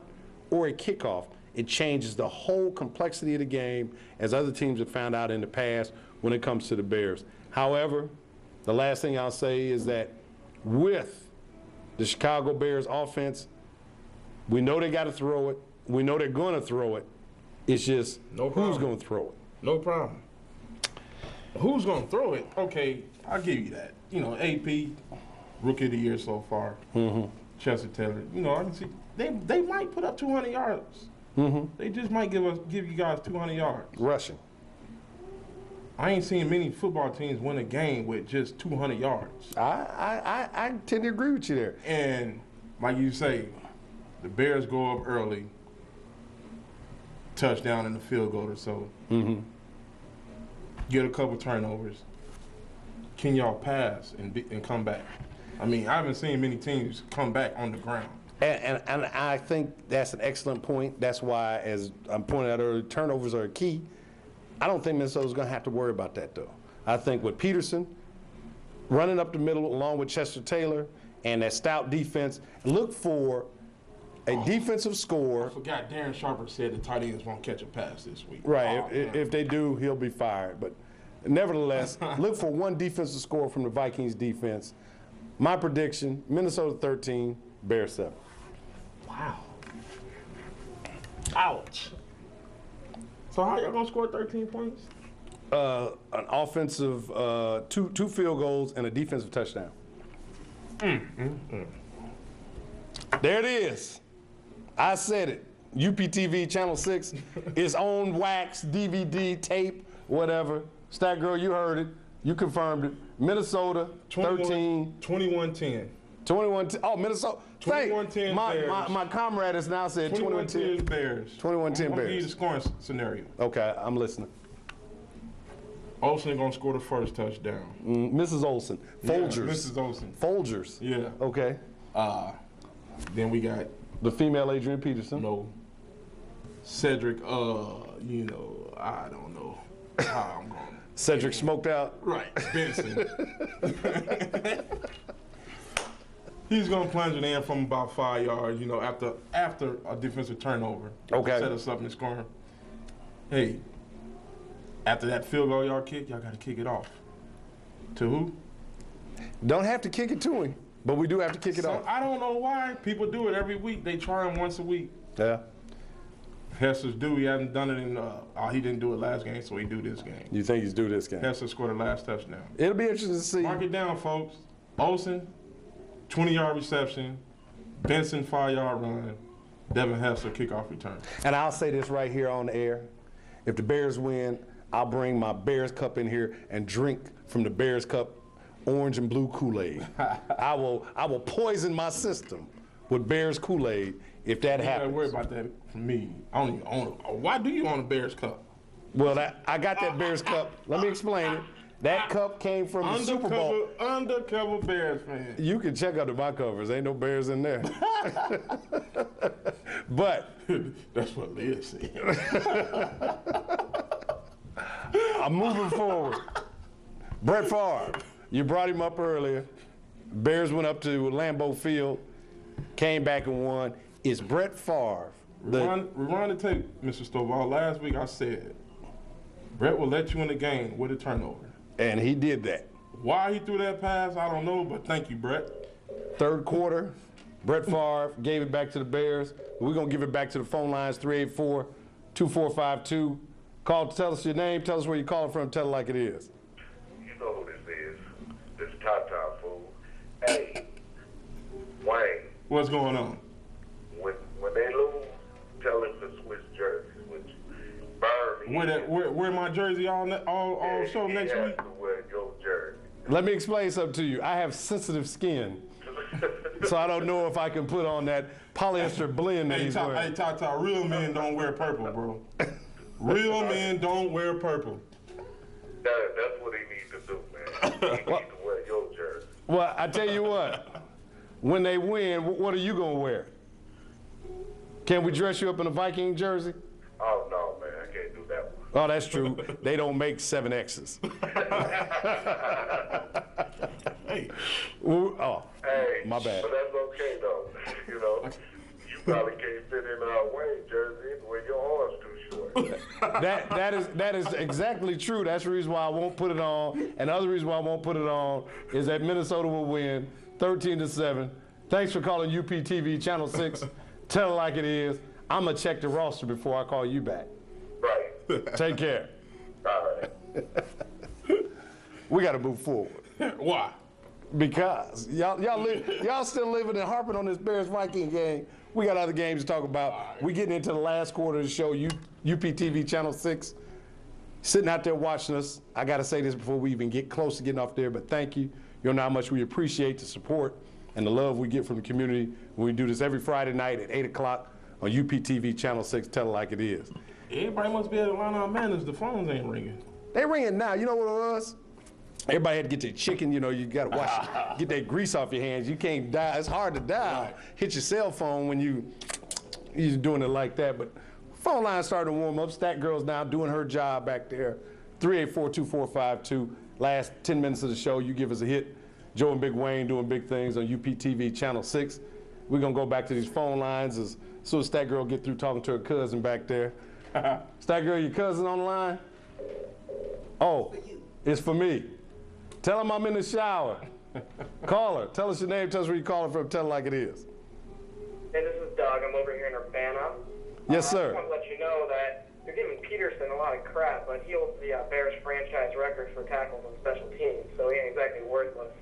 or a kickoff. It changes the whole complexity of the game, as other teams have found out in the past when it comes to the Bears. However, the last thing I'll say is that with the Chicago Bears offense, we know they got to throw it. We know they're going to throw it. It's just who's going to throw it. No problem. Who's going to throw it? Okay, I'll give you that. You know, AP, Rookie of the Year so far. Mm-hmm. Chester Taylor. You know, I can see they might put up 200 yards. They just might give you guys 200 yards. Rushing. I ain't seen many football teams win a game with just 200 yards. I tend to agree with you there. And like you say, the Bears go up early, touchdown in the field goal or so, get a couple turnovers. Can y'all pass and come back? I mean, I haven't seen many teams come back on the ground. And I think that's an excellent point. That's why, as I'm pointing out earlier, turnovers are key. I don't think Minnesota's going to have to worry about that, though. I think with Peterson running up the middle along with Chester Taylor and that stout defense, look for a defensive score. I forgot Darren Sharper said the tight ends won't catch a pass this week. Right. If they do, he'll be fired. But nevertheless, look for one defensive score from the Vikings defense. My prediction, Minnesota 13, Bears 7. Wow. Ouch. So how y'all gonna score 13 points? An offensive, two field goals and a defensive touchdown. There it is. I said it. UPTV Channel 6 is on wax, DVD, tape, whatever. Stat Girl, you heard it. You confirmed it. Minnesota 13. 21-10. 21. Oh, Minnesota. 21-10 Bears. My comrade has now said 21-10 Bears. 21-10 I'm gonna give you Bears. the scoring scenario. Okay, I'm listening. Olsen gonna score the first touchdown. Mrs. Olsen. Folgers. Yeah, Mrs. Olsen. Folgers. Yeah. Okay. Then we got The female Adrian Peterson. Cedric. You know, I don't know how I'm going. Cedric smoked out. Right, Benson. He's gonna plunge it in from about 5 yards. You know, after a defensive turnover. Okay. Set us up in the scoring. Hey, after that field goal y'all kick, y'all got to kick it off. To who? Don't have to kick it to him, but we do have to kick it off. I don't know why people do it every week. They try him once a week. Yeah. Hester's due. He hasn't done it in. He didn't do it last game, so he do this game. You think he's due this game? Hester scored the last touchdown. It'll be interesting to see. Mark it down, folks. Olsen, 20-yard reception. Benson, 5-yard run. Devin Hester, kickoff return. And I'll say this right here on the air. If the Bears win, I'll bring my Bears cup in here and drink from the Bears cup orange and blue Kool-Aid. I will poison my system with Bears Kool-Aid if that You happens. gotta worry about that for me. I don't even own it. Why do you own a Bears cup? Well, I got that Bears cup. Let me explain it. That cup came from the Super Bowl. Undercover Bears fan. You can check out my covers. Ain't no Bears in there. But That's what Leah said. I'm moving forward. Brett Favre, you brought him up earlier. Bears went up to Lambeau Field, came back and won. Is Brett Favre Rewind the tape, Mr. Stovall. Last week I said Brett will let you in the game with a turnover. And he did that. Why he threw that pass, I don't know, but thank you, Brett. Third quarter, Brett Favre gave it back to the Bears. We're going to give it back to the phone lines, 384-2452. Call, tell us your name, tell us where you're calling from, tell it like it is. You know who this is. This is Tata, fool. Hey, Wayne, What's going on? when they lose, tell them to switch jerseys, which burn me. Wear my jersey all show he next has week? to wear your jersey. Let me explain something to you. I have sensitive skin, so I don't know if I can put on that polyester blend that Hey, he's wearing. Tata, real men don't wear purple, bro. Real men don't wear purple. That's what he needs to do, man. He needs to wear your jersey. Well, I tell you what, when they win, what are you going to wear? Can we dress you up in a Viking jersey? Oh, no, man, I can't do that one. Oh, that's true. They don't make 7Xs. Hey, Oh, Hey, my bad. But that's okay, though. You know, you probably can't fit in our Wayne jersey when your arm's too short. That is exactly true. That's the reason why I won't put it on. And the other reason why I won't put it on is that Minnesota will win 13-7. Thanks for calling UPTV Channel 6. Tell it like it is. I'm going to check the roster before I call you back. Right. Take care. All right. We got to move forward. why? Because y'all still living and harping on this Bears-Viking game. We got other games to talk about. We getting into the last quarter of the show. UPTV Channel 6, sitting out there watching us. I got to say this before we even get close to getting off there, but thank you. You know how much we appreciate the support and the love we get from the community when we do this every Friday night at 8 o'clock on UPTV Channel 6, Tell It Like It Is. Everybody must be at the line on managers. The phones ain't ringing. They ringing now. You know what it was? Everybody had to get their chicken. You know, you got to wash it, get that grease off your hands. You can't dial. It's hard to dial. Right. Hit your cell phone when you're doing it like that. But phone line starting to warm up. Stat Girl's now doing her job back there. 384-2452. Last 10 minutes of the show, you give us a hit. Joe and Big Wayne doing big things on UPTV Channel 6. We're going to go back to these phone lines as soon as Stat Girl get through talking to her cousin back there. Stat Girl, your cousin on the line? Oh, it's for me. Tell him I'm in the shower. Call her. Tell us your name. Tell us where you calling from. Tell it like it is. Hey, this is Doug. I'm over here in Urbana. Yes, I sir. just want to let you know that you're giving Peterson a lot of crap, but he holds the Bears franchise record for tackles on special teams, so he ain't exactly worthless.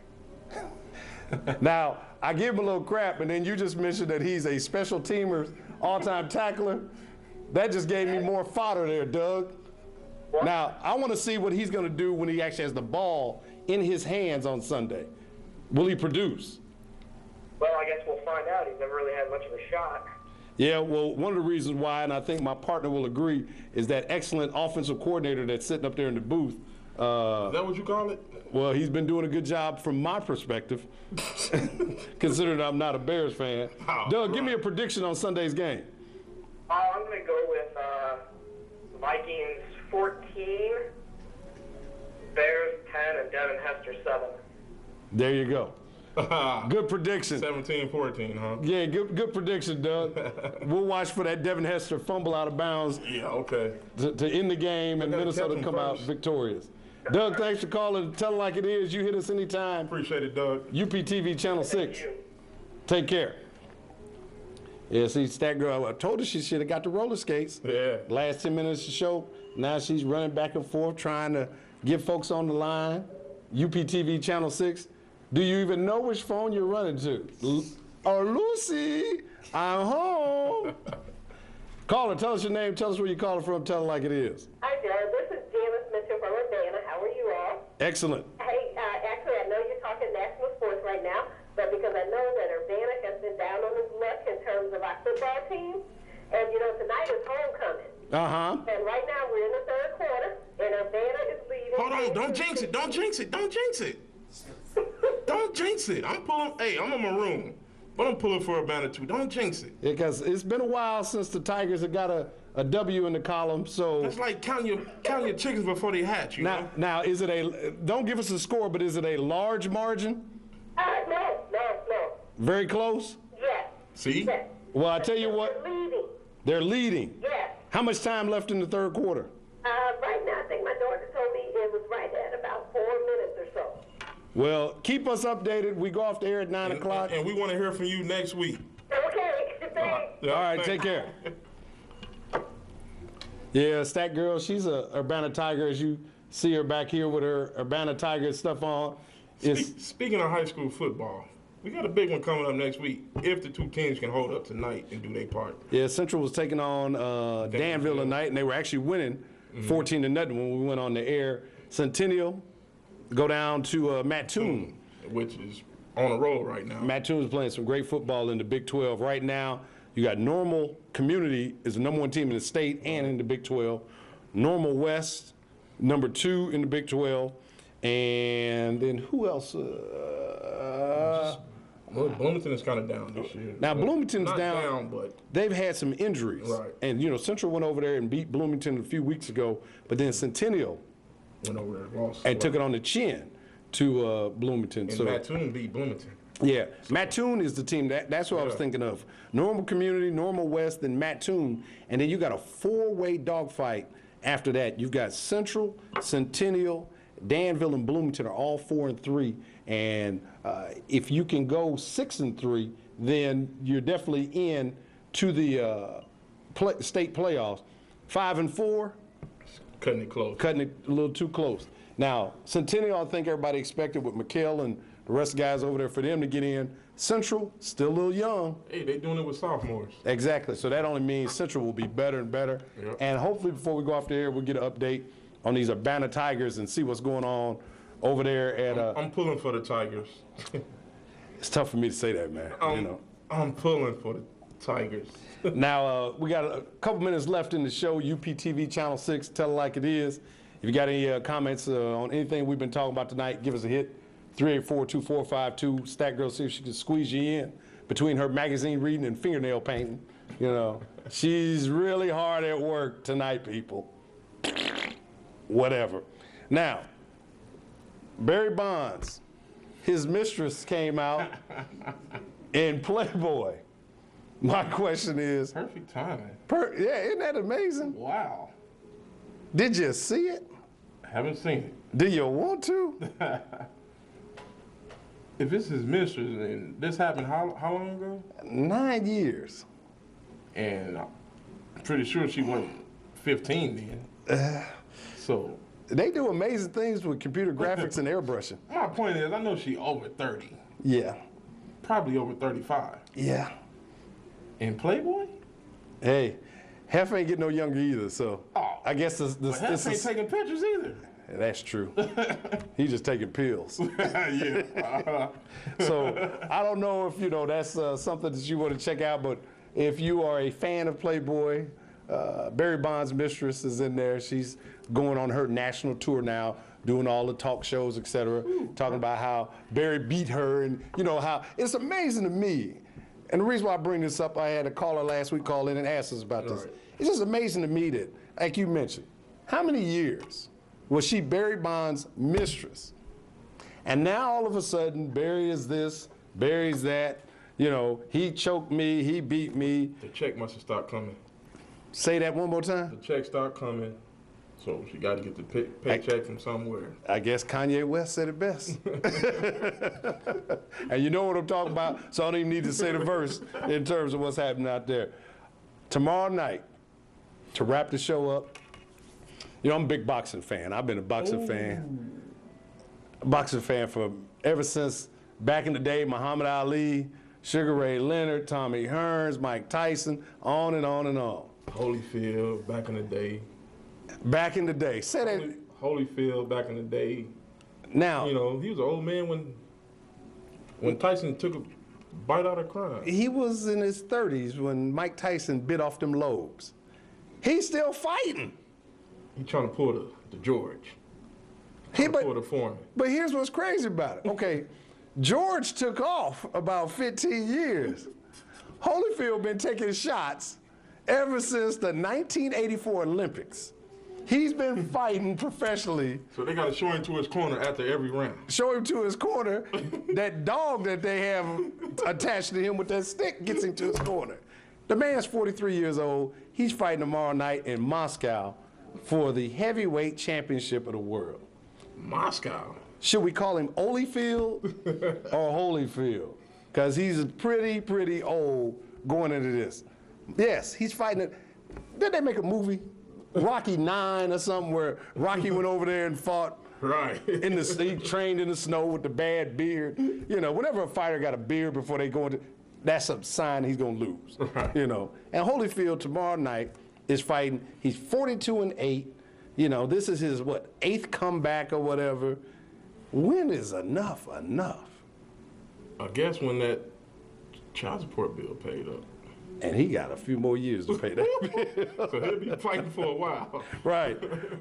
Now, I give him a little crap, and then you just mentioned that he's a special teamer, all-time tackler. That just gave me more fodder there, Doug. What? Now, I want to see what he's going to do when he actually has the ball in his hands on Sunday. Will he produce? Well, I guess we'll find out. He's never really had much of a shot. Yeah, well, one of the reasons why, and I think my partner will agree, is that excellent offensive coordinator that's sitting up there in the booth. Is that what you call it? Well, he's been doing a good job from my perspective, considering I'm not a Bears fan. Oh, Doug, give me a prediction on Sunday's game. I'm going to go with Vikings 14, Bears 10, and Devin Hester 7. There you go. Good prediction. 17-14, huh? Yeah, good prediction, Doug. We'll watch for that Devin Hester fumble out of bounds Yeah, okay. to end the game and gotta Minnesota catch him come out first. victorious. Doug, thanks for calling. Tell it like it is. You hit us anytime. Appreciate it, Doug. UPTV Channel 6. Take care. Yeah, see, Stat Girl, I told her she should have got the roller skates. Yeah. Last 10 minutes of the show, now she's running back and forth trying to get folks on the line. UPTV Channel 6. Do you even know which phone you're running to? Lucy, I'm home. Caller, tell us your name, tell us where you're calling from, tell it like it is. Hi, Joe. This is Janice Mitchell from Urbana. How are you all? Excellent. Hey, actually, I know you're talking national sports right now, but because I know that Urbana has been down on its luck in terms of our football team, and you know, tonight is homecoming. Uh-huh. And right now we're in the third quarter, and Urbana is leading. Hold on, don't jinx it, don't jinx it, don't jinx it. Don't jinx it. I'm in my room, but I'm pulling for Urbana too. Don't jinx it. Because it's been a while since the Tigers have got a W in the column, so. That's like counting your chickens before they hatch, you know? Now, is it don't give us a score, but is it a large margin? No. Very close? Yes. See? Yes. Well, I tell you what, They're leading. they're leading. Yes. How much time left in the third quarter? Right now, I think my daughter told me it was right at about 4 minutes or so. Well, keep us updated. We go off the air at 9 o'clock. And we want to hear from you next week. Okay. Thanks. Yeah, All right, thank take you. care. Yeah, Stat Girl, she's a Urbana Tiger. As you see her back here with her Urbana Tiger stuff on. Speaking of high school football, we got a big one coming up next week if the two teams can hold up tonight and do their part. Yeah, Central was taking on Danville tonight, and they were actually winning 14-0 when we went on the air. Centennial go down to Mattoon. Which is on a roll right now. Mattoon is playing some great football in the Big 12. Right now, you got Normal Community is the number 1 team in the state and in the Big 12. Normal West, number 2 in the Big 12. And then who else? Well, Bloomington is kind of down this year. Now, Bloomington's Not down, but they've had some injuries. Right. And, you know, Central went over there and beat Bloomington a few weeks ago, but then Centennial went over there and lost. and took it on the chin to Bloomington. And So Mattoon beat Bloomington. yeah, Mattoon is the team. That's what I was thinking of. Normal Community, Normal West, and Mattoon. And then you got a 4-way dogfight after that. You've got Central, Centennial, Danville, and Bloomington are all 4-3. And if you can go 6-3, then you're definitely in to the state playoffs. 5-4, Cutting it close. cutting it a little too close. Now, Centennial, I think everybody expected with McHale and the rest of the guys over there, for them to get in. Central, still a little young. Hey, they doing it with sophomores. Exactly. So that only means Central will be better and better. Yep. And hopefully before we go off the air, we'll get an update on these Urbana Tigers and see what's going on over there at. I'm pulling for the Tigers. It's tough for me to say that, man. You know. I'm pulling for the Tigers. Now, we got a couple minutes left in the show. UPTV Channel 6, tell it like it is. If you got any comments on anything we've been talking about tonight, give us a hit. 384-2452. Stat Girl, see if she can squeeze you in between her magazine reading and fingernail painting. You know, she's really hard at work tonight, people. Whatever. Now, Barry Bonds, his mistress came out in Playboy. My question is, Perfect timing. yeah, isn't that amazing? Wow. Did you see it? Haven't seen it. Do you want to? If it's his mistress, and this happened how long ago? 9 years. And I'm pretty sure she went 15 then. So They do amazing things with computer graphics and airbrushing. my point is, I know she over 30, Yeah. probably over 35. Yeah. In Playboy? Hey, Hef ain't getting no younger either, so Oh. I guess But Hef ain't taking pictures either. that's true. He's just taking pills. Yeah. So I don't know if, you know, that's something that you want to check out, but if you are a fan of Playboy, Barry Bonds' mistress is in there. She's going on her national tour now, doing all the talk shows, et cetera, talking about how Barry beat her, and you know how it's amazing to me. And the reason why I bring this up, I had a caller last week call in and ask us about this. Right. It's just amazing to me that, like you mentioned, how many years was she Barry Bonds' mistress? And now all of a sudden, Barry is this, Barry's that. You know, he choked me, he beat me. The check must have stopped coming. Say that one more time. The check stopped coming, so she got to get the paycheck from somewhere. I guess Kanye West said it best. And you know what I'm talking about, so I don't even need to say the verse in terms of what's happening out there. Tomorrow night, to wrap the show up, you know, I'm a big boxing fan. I've been a boxing fan. Boxing fan for ever since back in the day, Muhammad Ali, Sugar Ray Leonard, Tommy Hearns, Mike Tyson, on and on and on. Holyfield, back in the day. Back in the day. Say that Holyfield, back in the day. now. You know, he was an old man when Tyson took a bite out of crime. He was in his 30s when Mike Tyson bit off them lobes. He's still fighting. He trying to pull the George. He, Pull the Foreman. but here's what's crazy about it. Okay, George took off about 15 years. Holyfield been taking shots ever since the 1984 Olympics. He's been fighting professionally. So they got to show him to his corner after every round. Show him to his corner. That dog that they have attached to him with that stick gets him to his corner. The man's 43 years old. He's fighting tomorrow night in Moscow for the heavyweight championship of the world. Moscow. Should we call him Holyfield or Holyfield? Because he's pretty old going into this. Yes, he's fighting it. Did they make a movie? Rocky 9 or something where Rocky went over there and fought Right. in the he trained in the snow with the bad beard. You know, whenever a fighter got a beard before they go into, that's a sign he's gonna lose. Right. You know. And Holyfield tomorrow night is fighting. He's 42-8. You know, this is his 8th comeback or whatever. When is enough enough? I guess when that child support bill paid up. And he got a few more years to pay that bill. So he'll be fighting for a while. Right.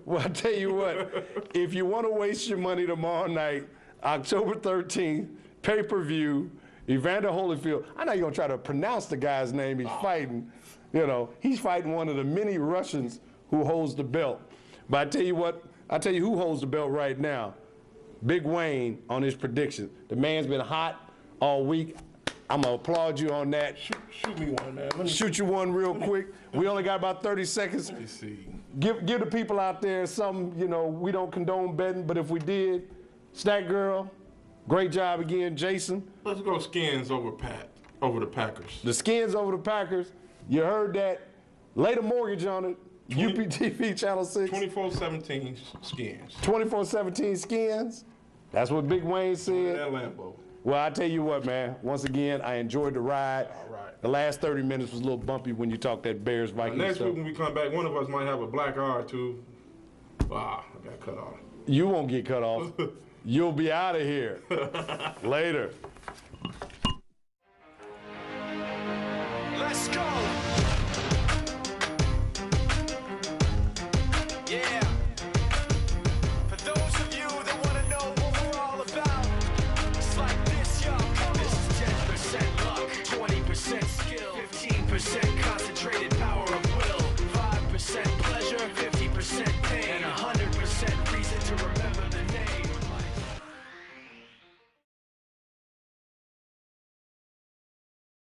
Well, I tell you what, if you want to waste your money tomorrow night, October 13th, pay-per-view, Evander Holyfield. I know you're going to try to pronounce the guy's name he's fighting. You know, he's fighting one of the many Russians who holds the belt. But I tell you what, I tell you who holds the belt right now. Big Wayne on his prediction. The man's been hot all week. I'm going to applaud you on that. Shoot me one, man. Let me Shoot you one real quick. We only got about 30 seconds. Let me see. Give the people out there something, you know, we don't condone betting, but if we did, Stat Girl, great job again, Jason. Let's go Skins over the Packers. The Skins over the Packers. You heard that. Lay the mortgage on it. UPTV Channel 6. 24-17 Skins. 24-17 Skins. That's what Big Wayne said. That Lambo. Well, I tell you what, man. Once again, I enjoyed the ride. All right. The last 30 minutes was a little bumpy when you talked that Bears Vikings Next stuff. week when we come back, one of us might have a black eye or two. I got cut off. You won't get cut off. You'll be out of here. Later.